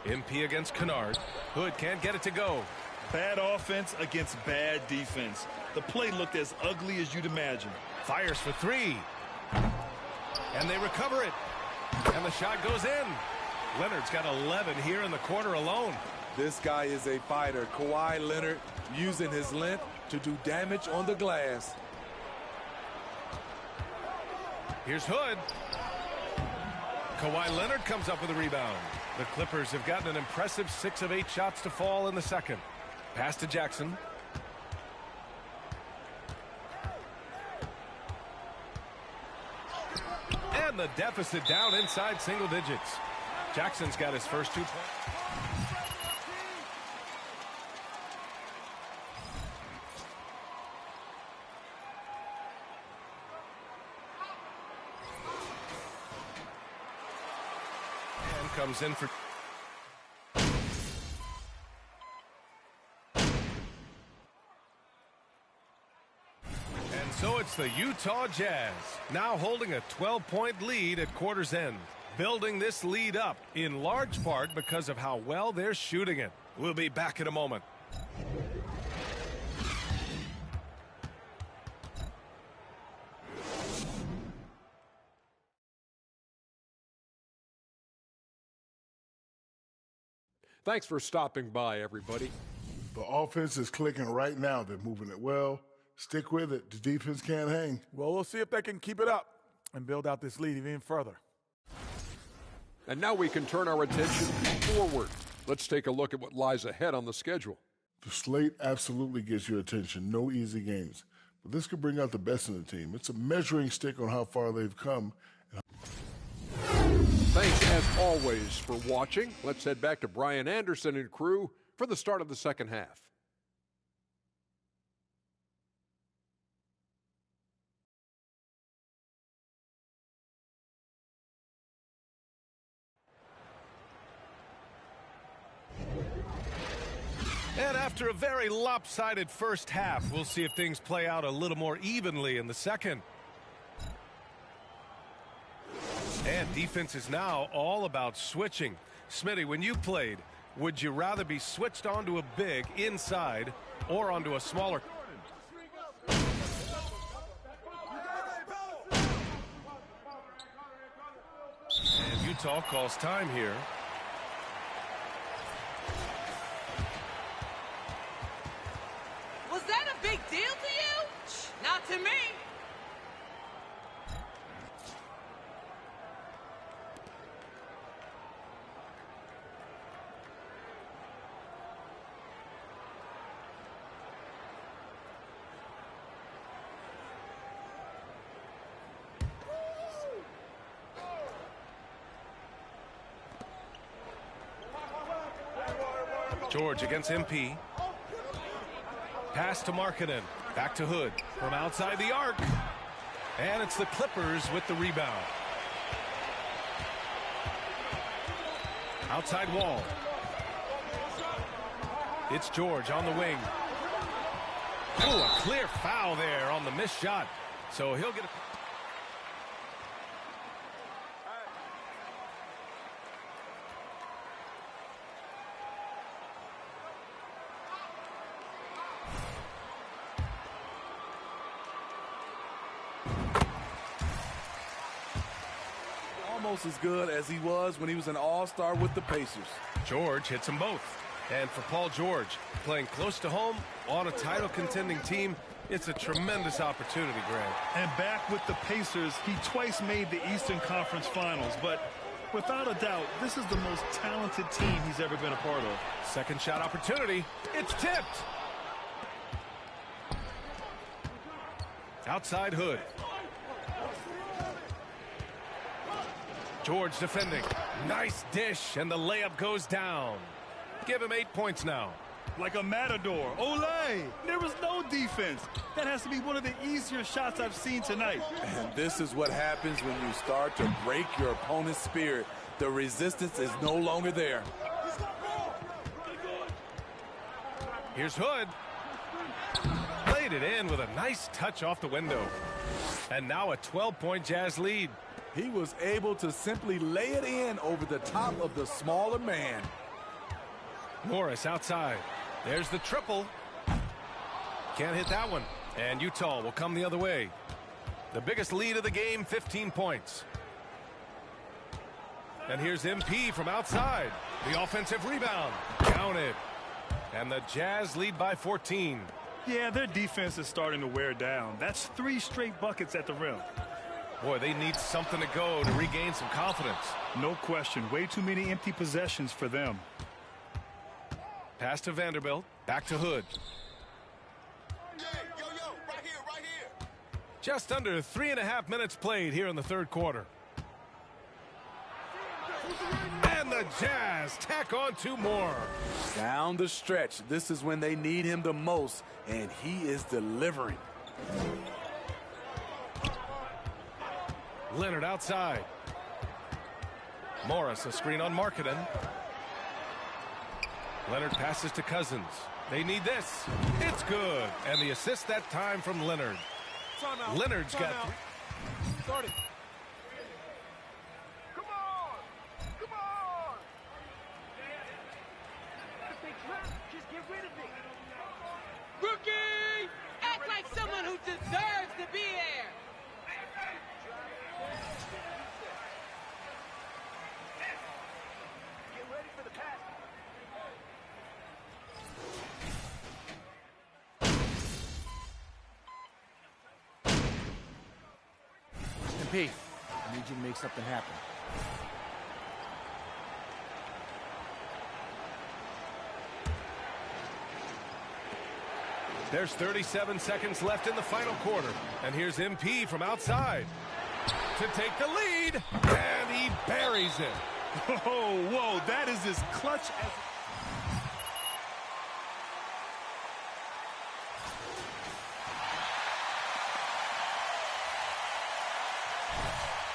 MP against Kennard. Hood can't get it to go. Bad offense against bad defense. The play looked as ugly as you'd imagine. Fires for 3. And they recover it. And the shot goes in. Leonard's got 11 here in the quarter alone. This guy is a fighter. Kawhi Leonard using his length to do damage on the glass. Here's Hood. Kawhi Leonard comes up with a rebound. The Clippers have gotten an impressive 6 of 8 shots to fall in the second. Pass to Jackson. And the deficit down inside single digits. Jackson's got his first 2 points. Comes in for and so it's the Utah Jazz now holding a 12-point lead at quarter's end, building this lead up in large part because of how well they're shooting it. We'll be back in a moment. Thanks for stopping by, everybody. The offense is clicking right now. They're moving it well. Stick with it. The defense can't hang. Well, we'll see if they can keep it up and build out this lead even further. And now we can turn our attention forward. Let's take a look at what lies ahead on the schedule. The slate absolutely gets your attention. No easy games. But this could bring out the best in the team. It's a measuring stick on how far they've come. Thanks, as always, for watching. Let's head back to Brian Anderson and crew for the start of the second half. And after a very lopsided first half, we'll see if things play out a little more evenly in the second. And defense is now all about switching. Smitty, when you played, would you rather be switched onto a big inside or onto a smaller? And Utah calls time here. Was that a big deal to you? Not to me. George against MP. Pass to Markkanen. Back to Hood from outside the arc. And it's the Clippers with the rebound. Outside wall. It's George on the wing. Oh, a clear foul there on the missed shot. So he'll get a... Almost as good as he was when he was an all-star with the Pacers. George hits them both. And for Paul George, playing close to home on a title-contending team, it's a tremendous opportunity, Greg. And back with the Pacers, he twice made the Eastern Conference Finals. But without a doubt, this is the most talented team he's ever been a part of. Second shot opportunity. It's tipped. Outside Hood. George defending. Nice dish, and the layup goes down. Give him 8 points now. Like a matador. Olay! There was no defense. That has to be one of the easier shots I've seen tonight. And this is what happens when you start to break your opponent's spirit. The resistance is no longer there. Here's Hood. Played it in with a nice touch off the window. And now a 12-point Jazz lead. He was able to simply lay it in over the top of the smaller man. Morris outside. There's the triple. Can't hit that one. And Utah will come the other way. The biggest lead of the game, 15 points. And here's MP from outside. The offensive rebound. Counted. And the Jazz lead by 14. Yeah, their defense is starting to wear down. That's 3 straight buckets at the rim. Boy, they need something to go to regain some confidence. No question. Way too many empty possessions for them. Pass to Vanderbilt. Back to Hood. Right here. Just under 3.5 minutes played here in the third quarter. And the Jazz tack on 2 more. Down the stretch, this is when they need him the most, and he is delivering. Leonard outside. Morris, a screen on Markkanen. Leonard passes to Cousins. They need this. It's good. And the assist that time from Leonard. Leonard's got... Start it. Just get rid of it. Rookie! Act like someone who deserves to be there. Get ready for the pass. MP, I need you to make something happen. There's 37 seconds left in the final quarter. And here's MP from outside to take the lead. And he buries it. Oh, whoa, that is as clutch as...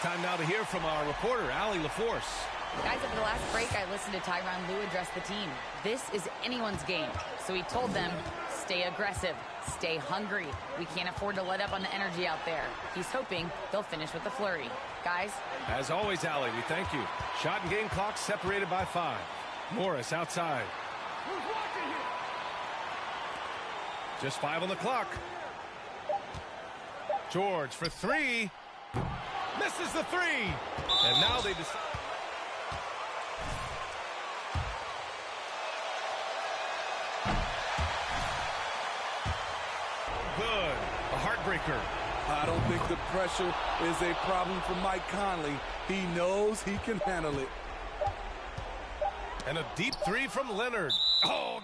Time now to hear from our reporter, Allie LaForce. Guys, over the last break, I listened to Tyronn Lue address the team. This is anyone's game. So he told them, stay aggressive, stay hungry. We can't afford to let up on the energy out there. He's hoping they'll finish with a flurry. Guys? As always, Allie, we thank you. Shot and game clock separated by 5. Morris outside. Just 5 on the clock. George for 3. Misses the 3. And now they decide. Good. A heartbreaker. I don't think the pressure is a problem for Mike Conley. He knows he can handle it. And a deep 3 from Leonard. Oh,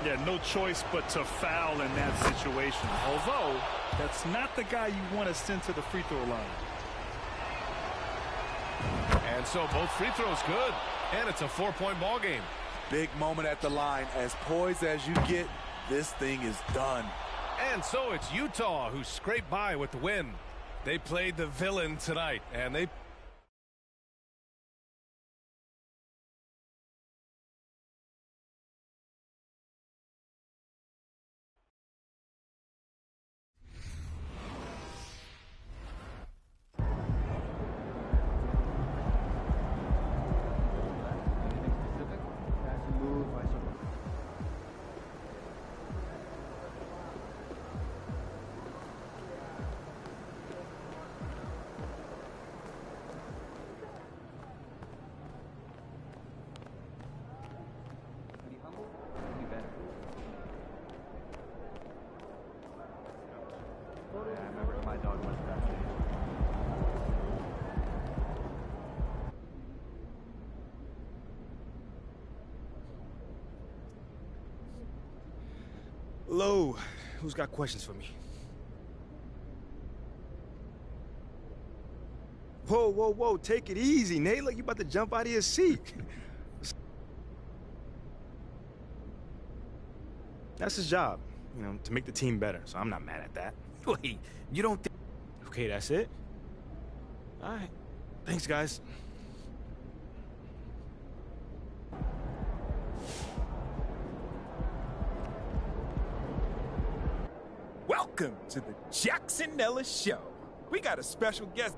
Yeah, no choice but to foul in that situation. Although, that's not the guy you want to send to the free throw line. And so both free throws good. And it's a 4-point ball game. Big moment at the line. As poised as you get, this thing is done. And so it's Utah who scraped by with the win. They played the villain tonight, and they Hello, who's got questions for me? Whoa, whoa, whoa, take it easy, Nate. Look, you about to jump out of your seat. That's his job, you know, to make the team better, so I'm not mad at that. Wait, you don't think... Okay, that's it? All right. Thanks, guys. Welcome to the Jackson Ellis Show. We got a special guest.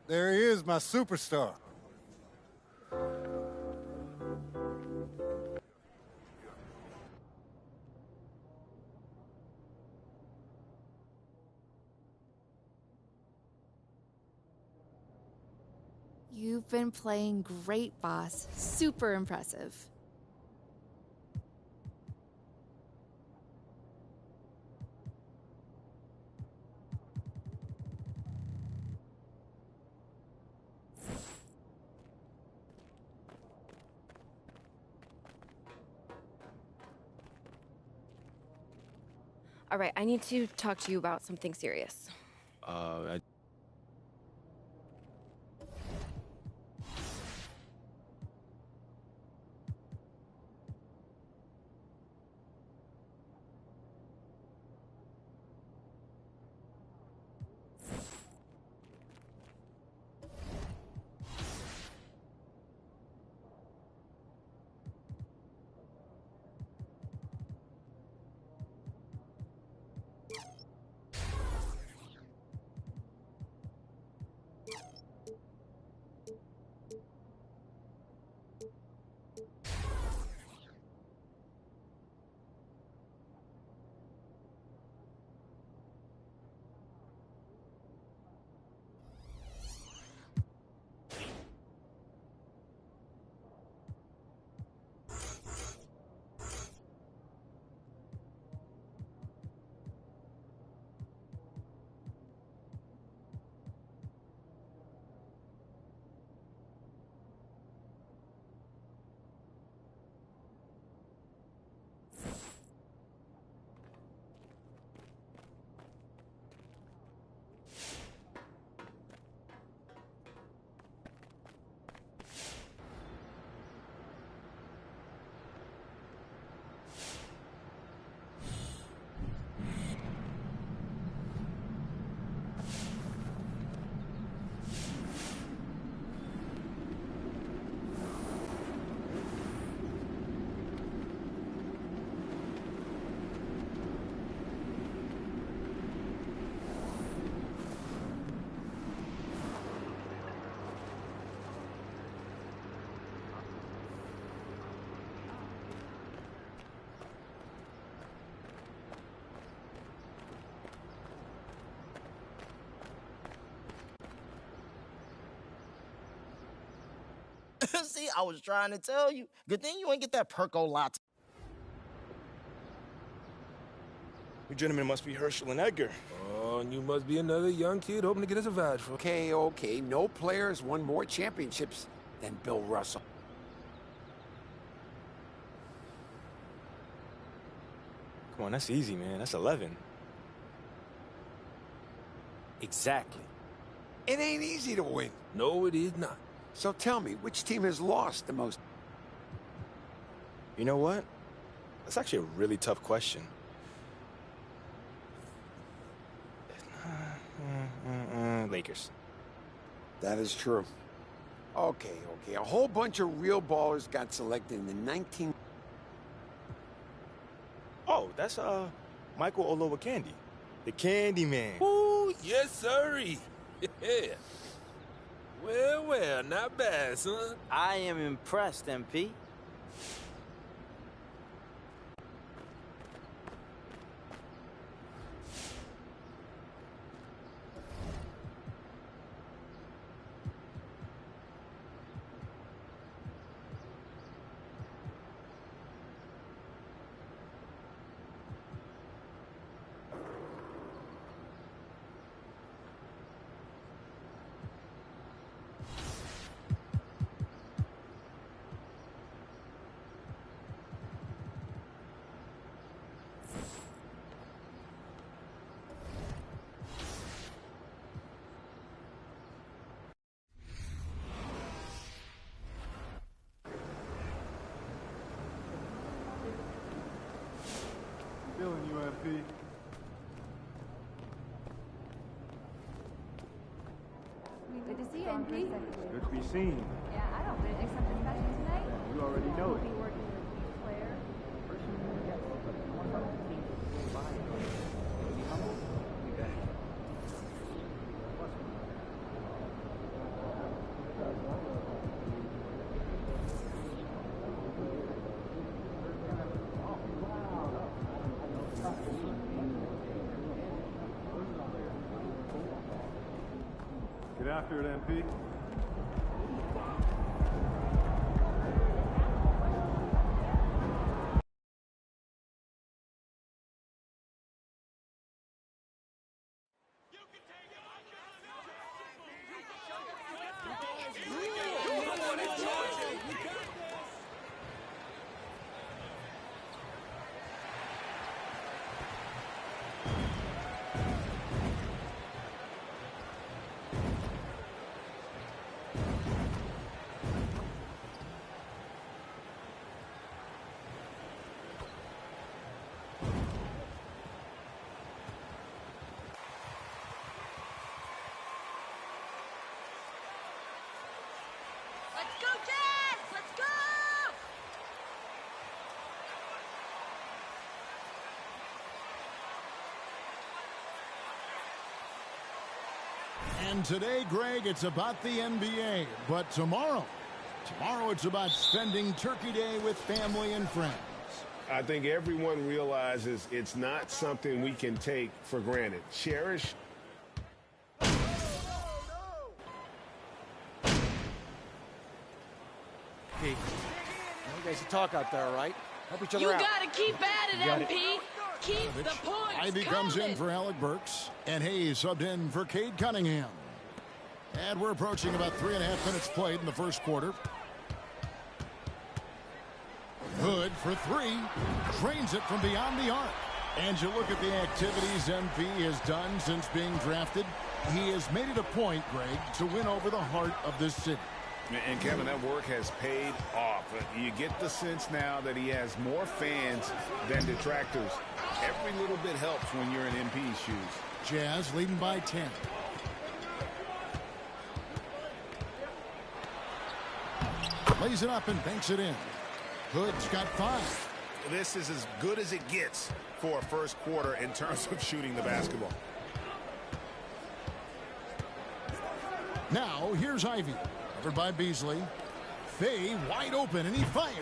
There he is, my superstar. You've been playing great, boss. Super impressive. All right, I need to talk to you about something serious. See, I was trying to tell you. Good thing you ain't get that Perco latte. You gentlemen must be Herschel and Edgar. Oh, and you must be another young kid hoping to get us a vouch for. Okay. No player has won more championships than Bill Russell. Come on, that's easy, man. That's 11. Exactly. It ain't easy to win. No, it is not. So tell me, which team has lost the most? You know what? That's actually a really tough question. Lakers. That is true. Okay. A whole bunch of real ballers got selected in the 19... Oh, that's Michael Olowokandi, the Candy Man. Ooh, yes, sirree. Yeah. Well, not bad, son. I am impressed, MP. Feeling you, MP. Good to see you, NP. Good to be seen. Yeah, I don't did something special tonight. You already know it. Be working with each player. Get after it, MP. Let's go, Jazz! Let's go! And today, Greg, it's about the NBA. But tomorrow it's about spending Turkey Day with family and friends. I think everyone realizes it's not something we can take for granted. Cherish. You guys can talk out there, right? Help each other You out. gotta keep at it, Got it. MP. Keep the points Ivy comes in for Alec Burks, and Hayes subbed in for Cade Cunningham. And we're approaching about 3.5 minutes played in the first quarter. Hood for three. Drains it from beyond the arc. And you look at the activities MP has done since being drafted. He has made it a point, Greg, to win over the heart of this city. And, Kevin, that work has paid off. You get the sense now that he has more fans than detractors. Every little bit helps when you're in MP's shoes. Jazz leading by 10. Lays it up and banks it in. Hood's got 5. This is as good as it gets for a first quarter in terms of shooting the basketball. Now, here's Ivy. Covered by Beasley. Fay wide open, and he fires.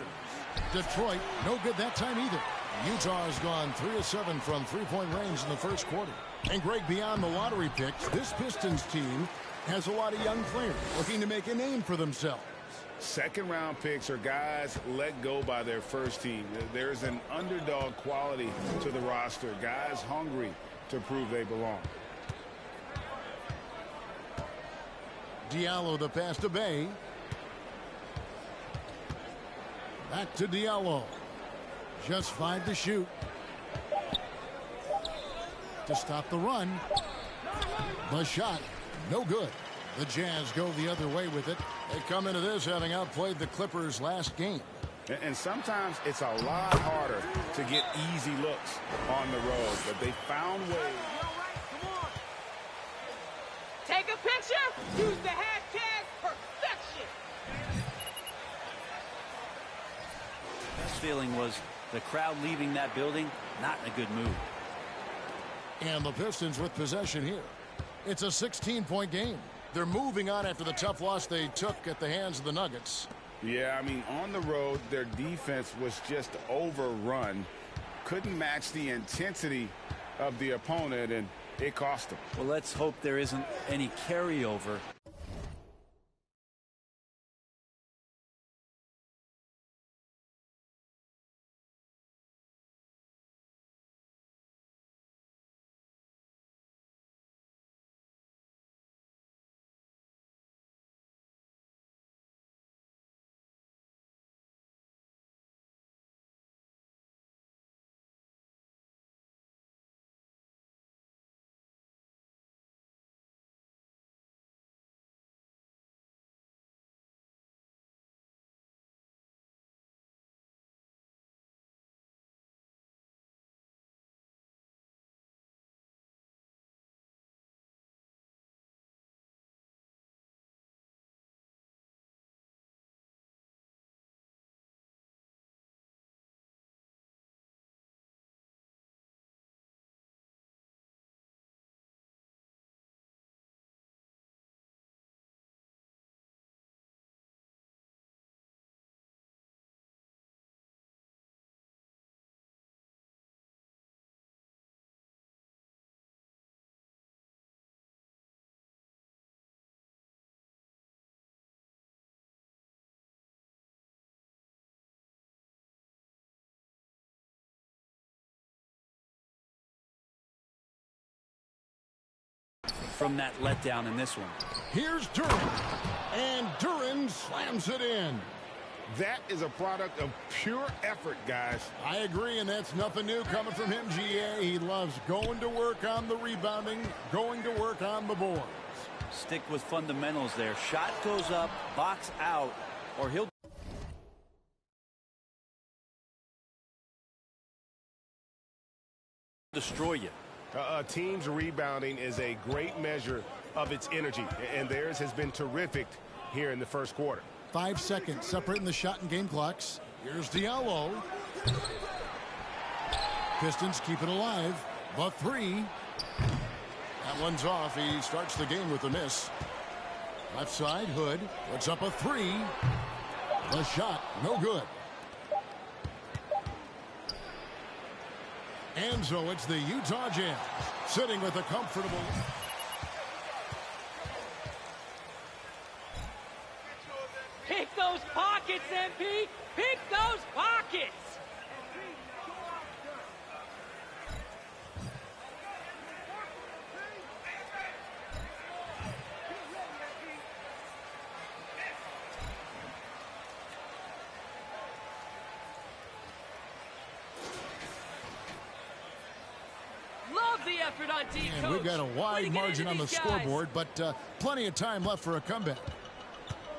Detroit, no good that time either. Utah has gone 3 of 7 from three-point range in the first quarter. And Greg, beyond the lottery picks, this Pistons team has a lot of young players looking to make a name for themselves. Second-round picks are guys let go by their first team. There's an underdog quality to the roster. Guys hungry to prove they belong. Diallo the pass to Bay. Back to Diallo. Just 5 to shoot. To stop the run. The shot, no good. The Jazz go the other way with it. They come into this having outplayed the Clippers last game. And sometimes it's a lot harder to get easy looks on the road, but they found ways. Take a picture. Use the hashtag perfection. Best feeling was the crowd leaving that building, not in a good mood. And the Pistons with possession here. It's a 16-point game. They're moving on after the tough loss they took at the hands of the Nuggets. Yeah, I mean, on the road, their defense was just overrun. Couldn't match the intensity of the opponent, and it cost them. Well, let's hope there isn't any carryover from that letdown in this one. Here's Duran, and Duran slams it in. That is a product of pure effort, guys. I agree, and that's nothing new coming from him, GA. He loves going to work on the rebounding, going to work on the boards. Stick with fundamentals there. Shot goes up, box out, or he'll destroy you. A team's rebounding is a great measure of its energy, and theirs has been terrific here in the first quarter. 5 seconds separating the shot and game clocks. Here's Diallo. Pistons keep it alive. The three. That one's off. He starts the game with a miss. Left side, Hood puts up a three. The shot, no good. And so it's the Utah Jazz sitting with a comfortable... Pick those pockets, MP! Pick those pockets! Love the effort on D, And Coach. we've got a wide margin on the scoreboard, but plenty of time left for a comeback.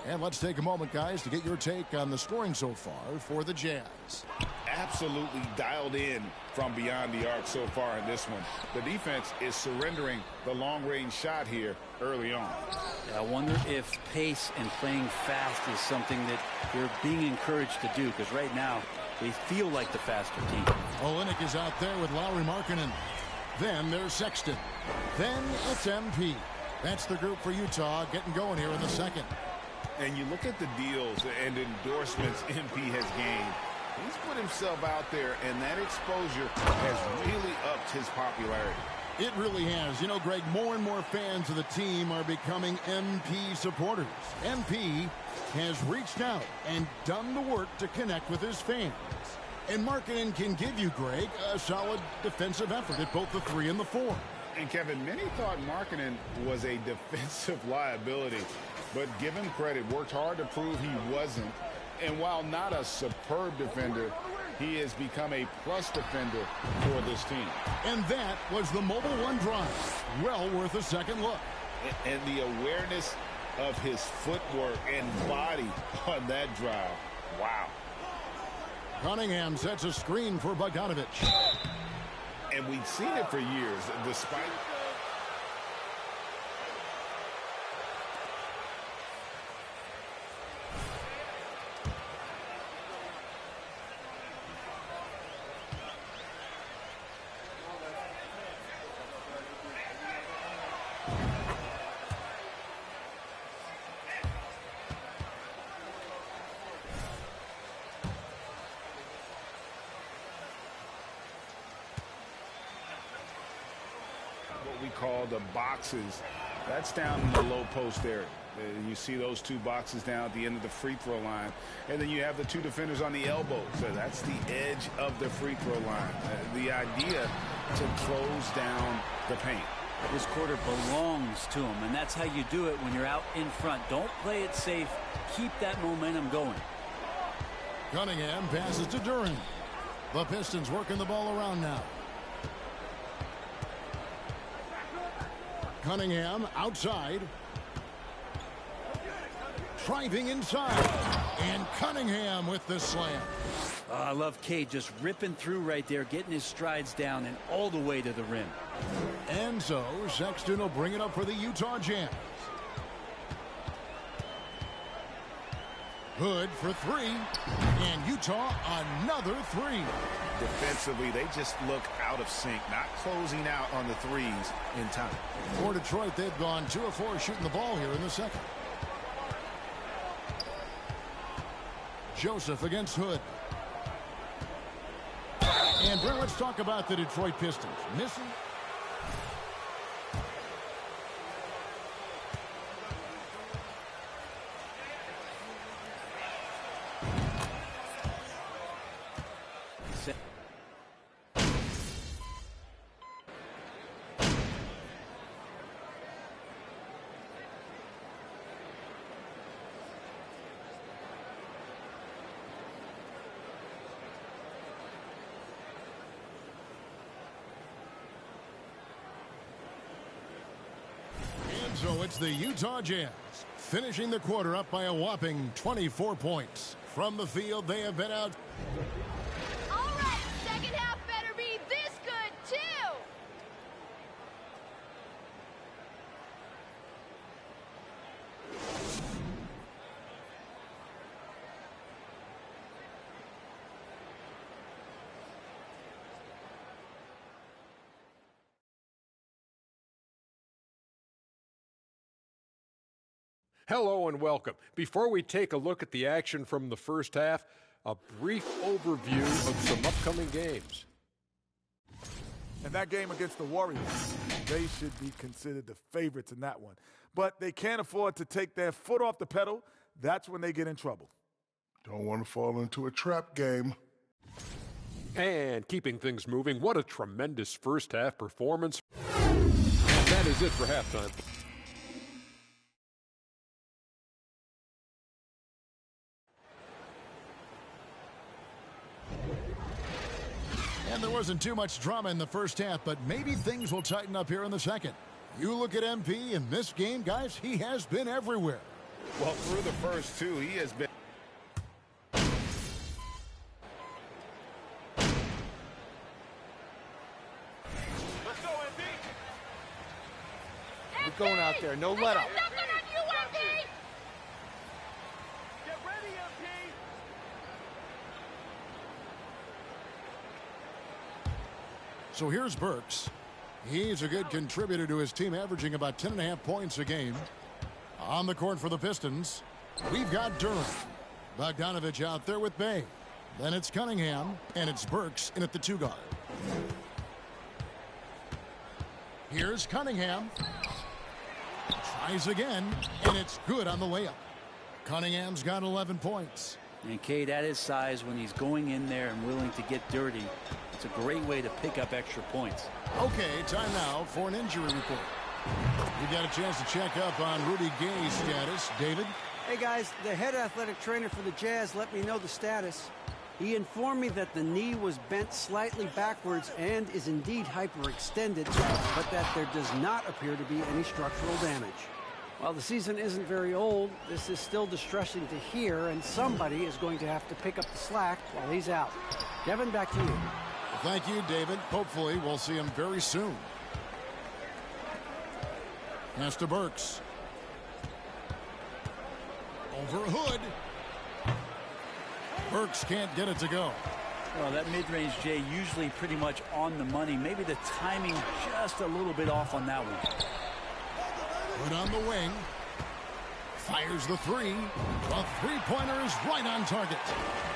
And let's take a moment, guys, to get your take on the scoring so far for the Jazz. Absolutely dialed in from beyond the arc so far in this one. The defense is surrendering the long-range shot here early on. I wonder if pace and playing fast is something that they're being encouraged to do, because right now they feel like the faster team. Olynyk is out there with Lowry Markkanen. Then there's Sexton. Then it's MP. That's the group for Utah getting going here in the second. And you look at the deals and endorsements MP has gained. He's put himself out there, and that exposure has really upped his popularity. It really has. You know, Greg, more and more fans of the team are becoming MP supporters. MP has reached out and done the work to connect with his fans. And Markkanen can give you, Greg, a solid defensive effort at both the 3 and the 4. And, Kevin, many thought Markkanen was a defensive liability. But give him credit, worked hard to prove he wasn't. And while not a superb defender, he has become a plus defender for this team. And that was the Mobile One drive. Well worth a second look. And the awareness of his footwork and body on that drive. Wow. Cunningham sets a screen for Bogdanovich. And we've seen it for years, despite... we call the boxes. That's down in the low post area. You see those two boxes down at the end of the free throw line. And then you have the two defenders on the elbow. So that's the edge of the free throw line. The idea to close down the paint. This quarter belongs to him, and that's how you do it when you're out in front. Don't play it safe. Keep that momentum going. Cunningham passes to Duran. The Pistons working the ball around now. Cunningham outside. Driving inside. And Cunningham with the slam. Oh, I love Cade just ripping through right there, getting his strides down and all the way to the rim. And so Sexton will bring it up for the Utah Jazz. Good for 3. And Utah another 3. Defensively, they just look out of sync, not closing out on the threes in time. For Detroit, they've gone 2 of 4 shooting the ball here in the second. Joseph against Hood. And Brent, let's talk about the Detroit Pistons. Missing. So it's the Utah Jazz finishing the quarter up by a whopping 24 points. From the field, they have been out. All right, second half better be this good, too. Hello and welcome. Before we take a look at the action from the first half, a brief overview of some upcoming games. And that game against the Warriors, they should be considered the favorites in that one. But they can't afford to take their foot off the pedal. That's when they get in trouble. Don't want to fall into a trap game. And keeping things moving, what a tremendous first half performance. That is it for halftime. And there wasn't too much drama in the first half, but maybe things will tighten up here in the second. You look at MP in this game, guys, he has been everywhere. Well, through the first two, he has been. Let's go, MP. We're going out there. No let up. Nothing on you, MP. Get ready, MP. So here's Burks. He's a good contributor to his team, averaging about 10.5 points a game. On the court for the Pistons, we've got Durham. Bogdanovich out there with Bay. Then it's Cunningham, and it's Burks in at the 2 guard. Here's Cunningham. Tries again, and it's good on the layup. Cunningham's got 11 points. And Cade, at his size, when he's going in there and willing to get dirty, it's a great way to pick up extra points. Okay, time now for an injury report. We got a chance to check up on Rudy Gay's status. David? Hey guys, the head athletic trainer for the Jazz let me know the status. He informed me that the knee was bent slightly backwards and is indeed hyperextended, but that there does not appear to be any structural damage. While the season isn't very old, this is still distressing to hear, and somebody is going to have to pick up the slack while he's out. Kevin, back to you. Well, thank you, David. Hopefully we'll see him very soon. Pass to Burks. Over Hood. Burks can't get it to go. Well, that mid-range, Jay, usually pretty much on the money. Maybe the timing just a little bit off on that one. Hood on the wing. Fires the 3. The three-pointer is right on target.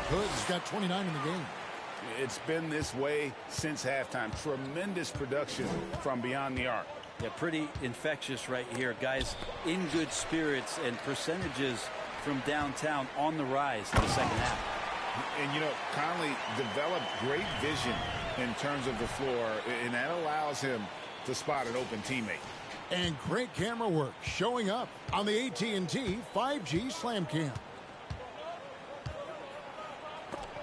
Hood's got 29 in the game. It's been this way since halftime. Tremendous production from beyond the arc. Yeah, pretty infectious right here. Guys in good spirits, and percentages from downtown on the rise in the second half. And, you know, Conley developed great vision in terms of the floor, and that allows him to spot an open teammate. And great camera work showing up on the AT&T 5G Slam Cam.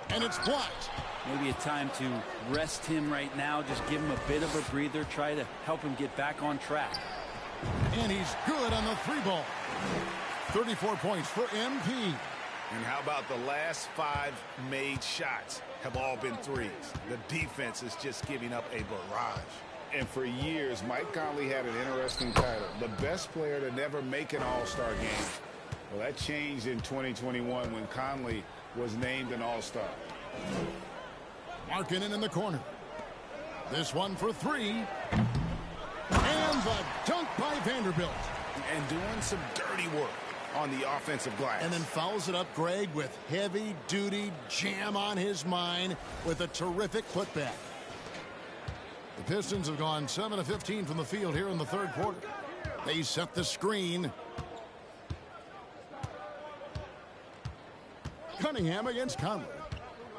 And it's blocked. Maybe a time to rest him right now. Just give him a bit of a breather. Try to help him get back on track. And he's good on the 3-ball. 34 points for MP. And how about the last 5 made shots have all been threes? The defense is just giving up a barrage. And for years, Mike Conley had an interesting title, the best player to never make an all-star game. Well, that changed in 2021 when Conley was named an all-star. Markkanen in the corner. This one for 3. And the dunk by Vanderbilt. And doing some dirty work on the offensive glass. And then fouls it up Greg with heavy-duty jam on his mind with a terrific putback. The Pistons have gone 7 of 15 from the field here in the third quarter. They set the screen. Cunningham against Conley.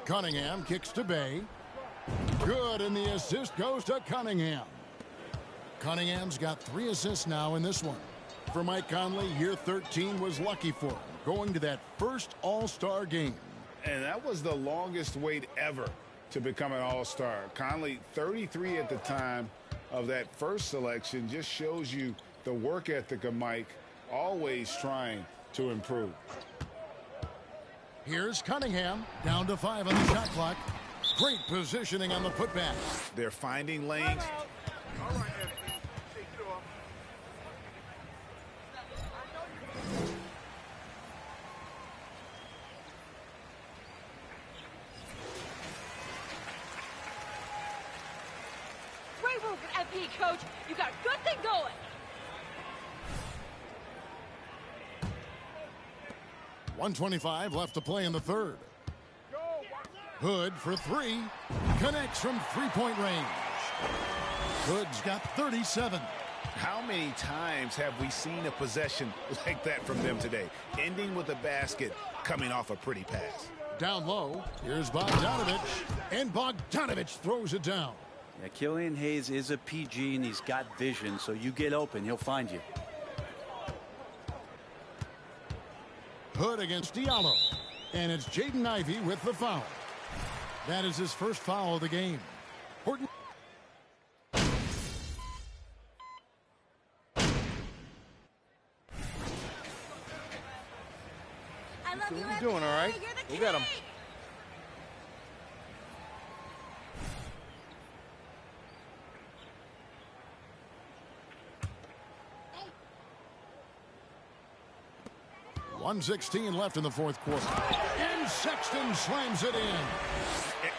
Cunningham kicks to Bay. Good, and the assist goes to Cunningham. Cunningham's got 3 assists now in this one. For Mike Conley, year 13 was lucky for him, going to that first All-Star game. And that was the longest wait ever to become an All-Star. Conley, 33 at the time of that first selection, just shows you the work ethic of Mike, always trying to improve. Here's Cunningham, down to 5 on the shot clock. Great positioning on the putback. They're finding lanes. Great work at MP, Coach. You got a good thing going. .125 left to play in the third. Hood for 3. Connects from three-point range. Hood's got 37. How many times have we seen a possession like that from them today? Ending with a basket, coming off a pretty pass. Down low, here's Bogdanovich, and Bogdanovich throws it down. Yeah, Killian Hayes is a PG, and he's got vision, so you get open, he'll find you. Hood against Diallo, and it's Jaden Ivey with the foul. That is his first foul of the game. Horton. What are you doing, all right? We got him. .116 left in the fourth quarter. And Sexton slams it in.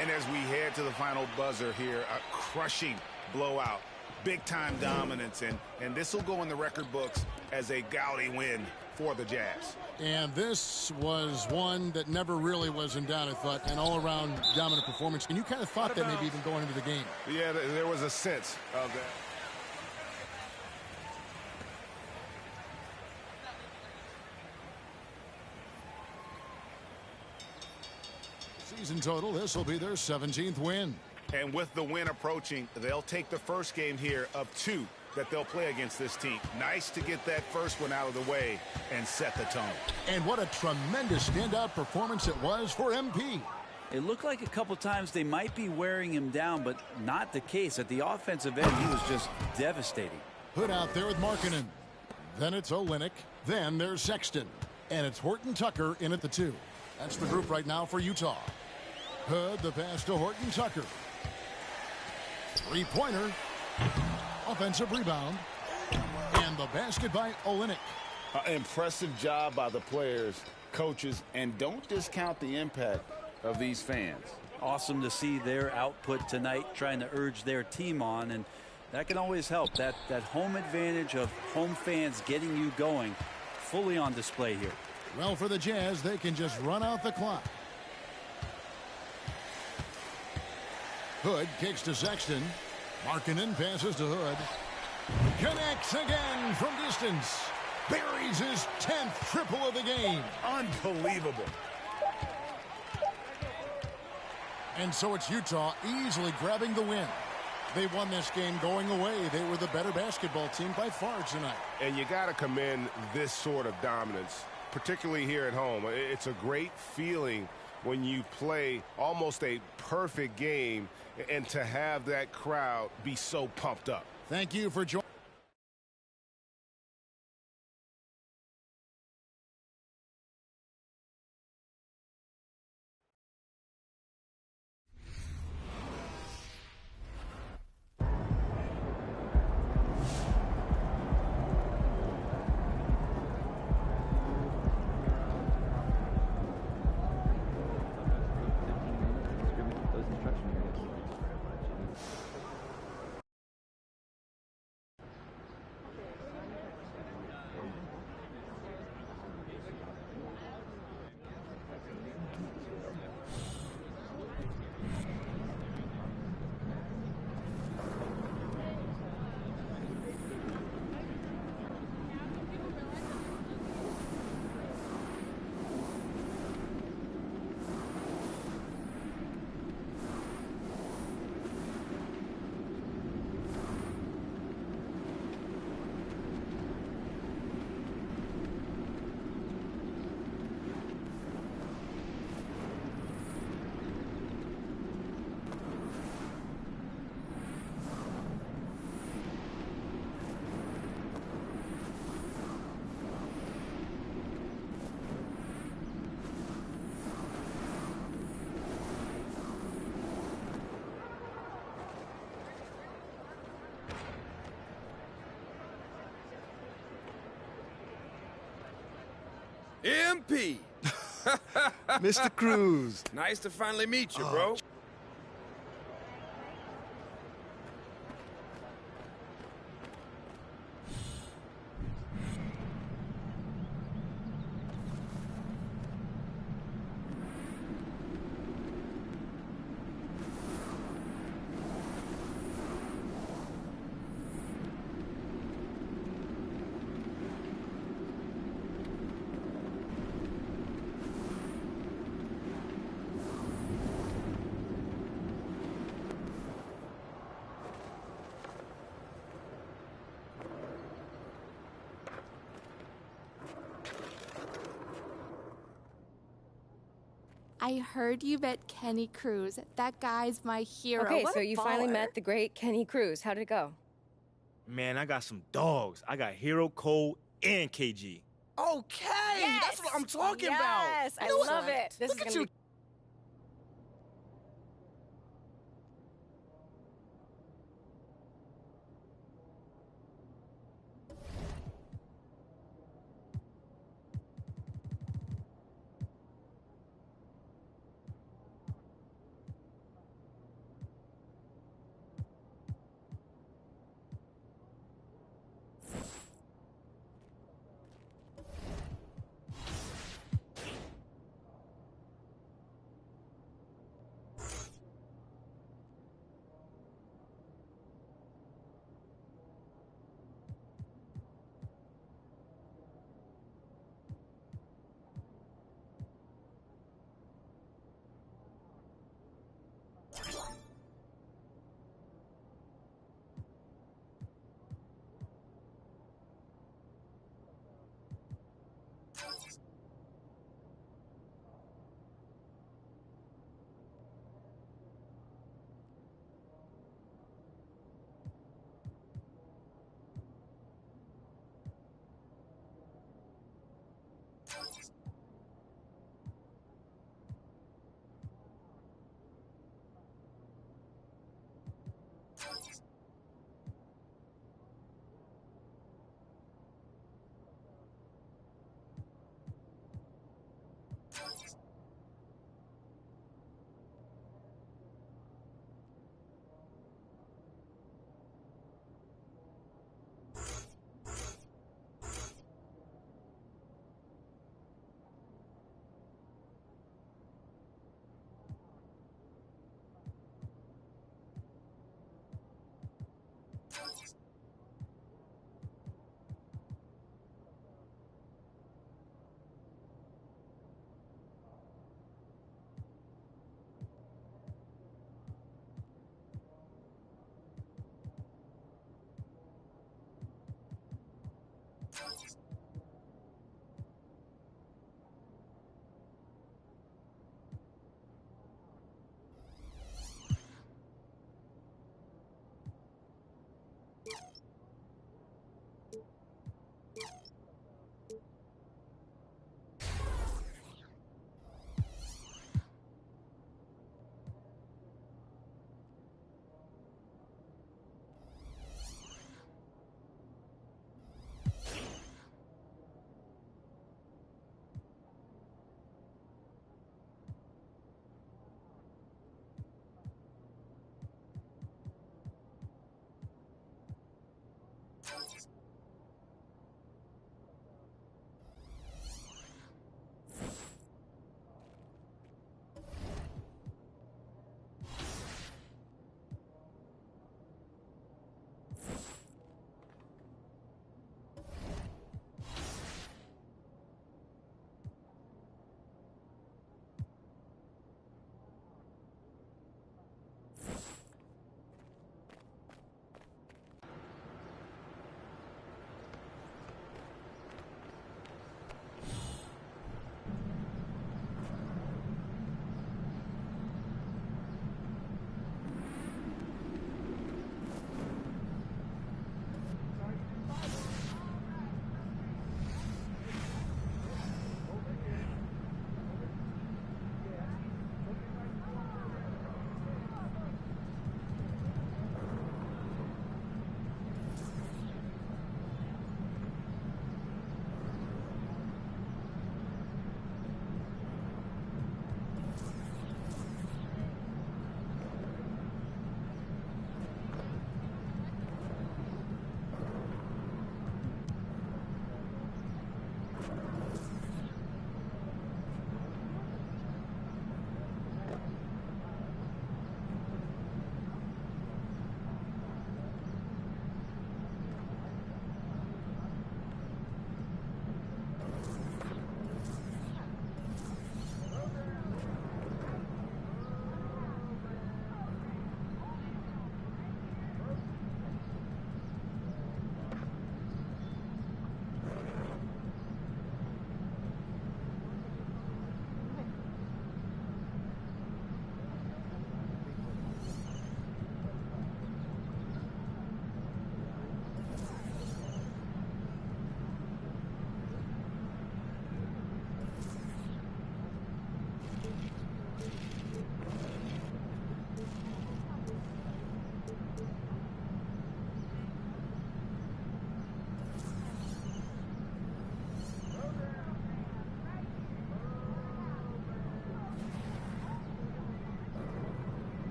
And as we head to the final buzzer here, a crushing blowout. Big-time dominance, and this will go in the record books as a gaudy win for the Jazz. And this was one that never really was in doubt, I thought, an all-around dominant performance. And you kind of thought that maybe even going into the game. Yeah, there was a sense of that. Season total, this will be their 17th win. And with the win approaching, they'll take the first game here of 2 that they'll play against this team. Nice to get that first one out of the way and set the tone. And what a tremendous standout performance it was for MP. It looked like a couple times they might be wearing him down, but not the case. At the offensive end, he was just devastating. Hood out there with Markkanen. Then it's Olynyk. Then there's Sexton. And it's Horton Tucker in at the 2. That's the group right now for Utah. Hood, the pass to Horton Tucker. Three-pointer. Offensive rebound. And the basket by Olynyk. Impressive job by the players, coaches, and don't discount the impact of these fans. Awesome to see their output tonight, trying to urge their team on, and that can always help. That home advantage of home fans getting you going, fully on display here. Well, for the Jazz, they can just run out the clock. Hood kicks to Sexton. Markkanen passes to Hood. Connects again from distance. Buries his 10th triple of the game. Unbelievable. And so it's Utah easily grabbing the win. They won this game going away. They were the better basketball team by far tonight. And you got to commend this sort of dominance, particularly here at home. It's a great feeling when you play almost a perfect game and to have that crowd be so pumped up. Thank you for joining. MP. Mr. Cruz. Nice to finally meet you, bro. I heard you met Kenny Cruz. That guy's my hero. Okay, What so a you finally baller. met the great Kenny Cruz. How did it go? Man, I got some dogs. I got Hero, Cole, and KG. Okay, that's what I'm talking about. Yes, You I know what? love it. This Look is at gonna you. be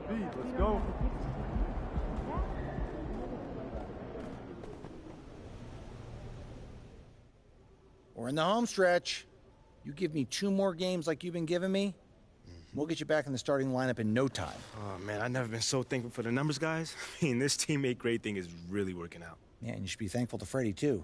speed. Let's go. We're in the home stretch. You give me 2 more games like you've been giving me, we'll get you back in the starting lineup in no time. Oh, man, I've never been so thankful for the numbers, guys. I mean, this teammate grade thing is really working out. Yeah, and you should be thankful to Freddie, too.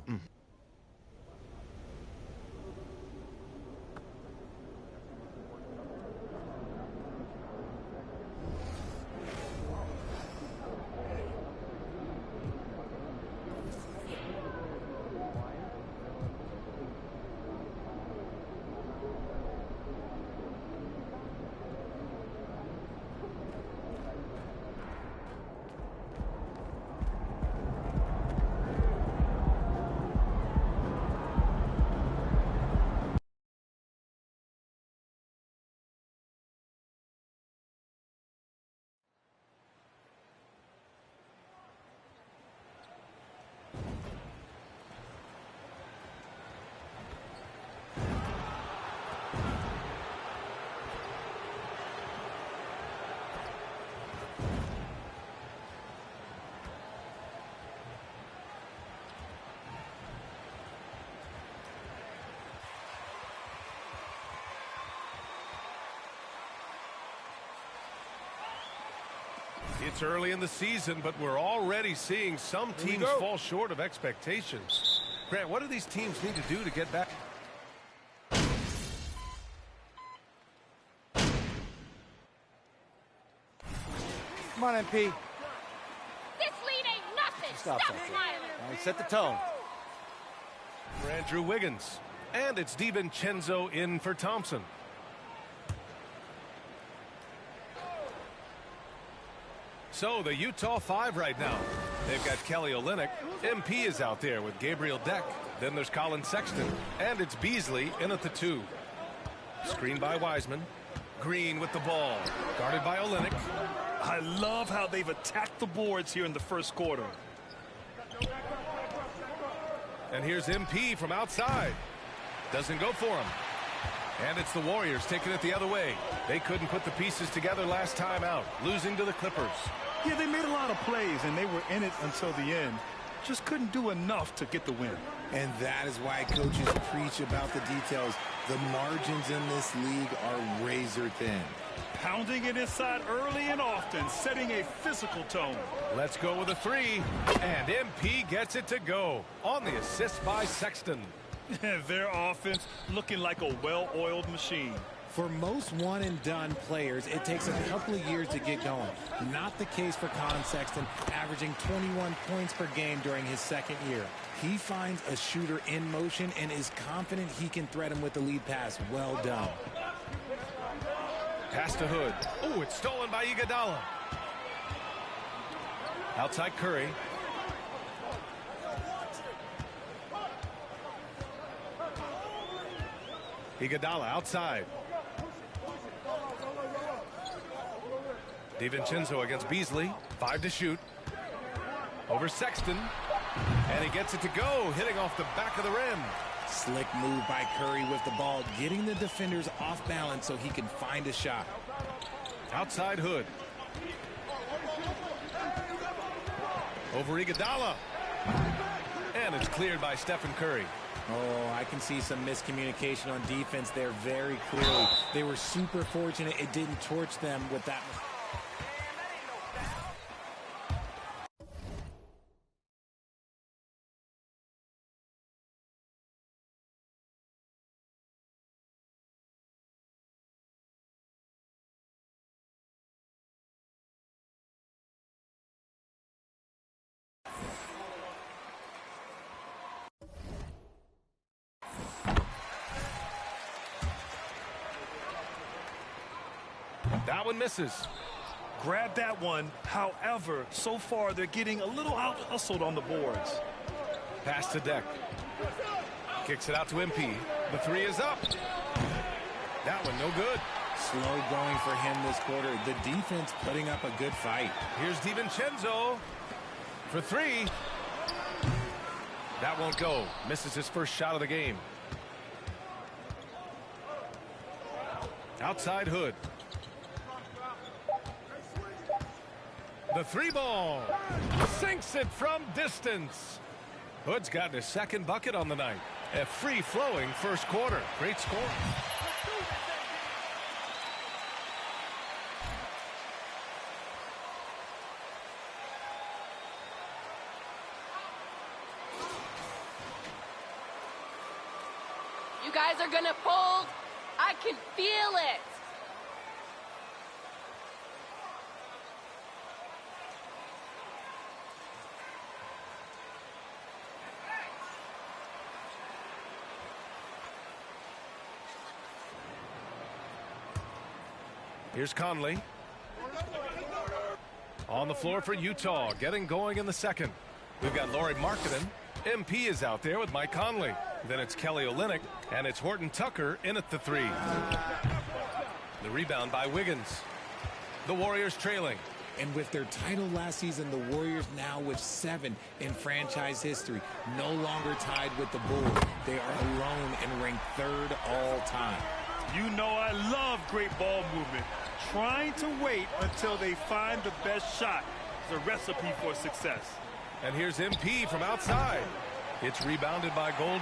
It's early in the season, but we're already seeing some teams fall short of expectations. Grant, what do these teams need to do to get back? Come on, MP. This lead ain't nothing. Stop smiling. All right, set the tone. For Andrew Wiggins. And it's DiVincenzo in for Thompson. So the Utah 5 right now. They've got Kelly Olynyk. MP is out there with Gabriel Deck. Then there's Colin Sexton. And it's Beasley in at the 2. Screened by Wiseman. Green with the ball. Guarded by Olynyk. I love how they've attacked the boards here in the first quarter. And here's MP from outside. Doesn't go for him. And it's the Warriors taking it the other way. They couldn't put the pieces together last time out, losing to the Clippers. Yeah, they made a lot of plays, and they were in it until the end. Just couldn't do enough to get the win. And that is why coaches preach about the details. The margins in this league are razor thin. Pounding it inside early and often, setting a physical tone. Let's go with a 3. And MP gets it to go on the assist by Sexton. Their offense looking like a well-oiled machine. For most one-and-done players, it takes a couple of years to get going. Not the case for Colin Sexton, averaging 21 points per game during his second year. He finds a shooter in motion and is confident he can thread him with the lead pass. Well done. Pass to Hood. Oh, it's stolen by Iguodala. Outside Curry. Iguodala outside. DiVincenzo against Beasley. 5 to shoot. Over Sexton. And he gets it to go, hitting off the back of the rim. Slick move by Curry with the ball, getting the defenders off balance so he can find a shot. Outside Hood. Over Iguodala. And it's cleared by Stephen Curry. Oh, I can see some miscommunication on defense there very clearly. They were super fortunate it didn't torch them with that. That one misses. Grab that one. However, so far they're getting a little out-hustled on the boards. Pass to Deck. Kicks it out to MP. The 3 is up. That one no good. Slow going for him this quarter. The defense putting up a good fight. Here's DiVincenzo for 3. That won't go. Misses his first shot of the game. Outside Hood. The three ball. Sinks it from distance. Hood's gotten his second bucket on the night. A free-flowing first quarter. Great score. You guys are gonna fold. I can feel it. Here's Conley. On the floor for Utah, getting going in the second. We've got Lauri Markkanen. MP is out there with Mike Conley. Then it's Kelly Olynyk, and it's Horton Tucker in at the three. The rebound by Wiggins. The Warriors trailing. And with their title last season, the Warriors now with 7 in franchise history, no longer tied with the Bulls. They are alone and ranked 3rd all time. You know I love great ball movement. Trying to wait until they find the best shot is a recipe for success. And here's MP from outside. It's rebounded by Golden.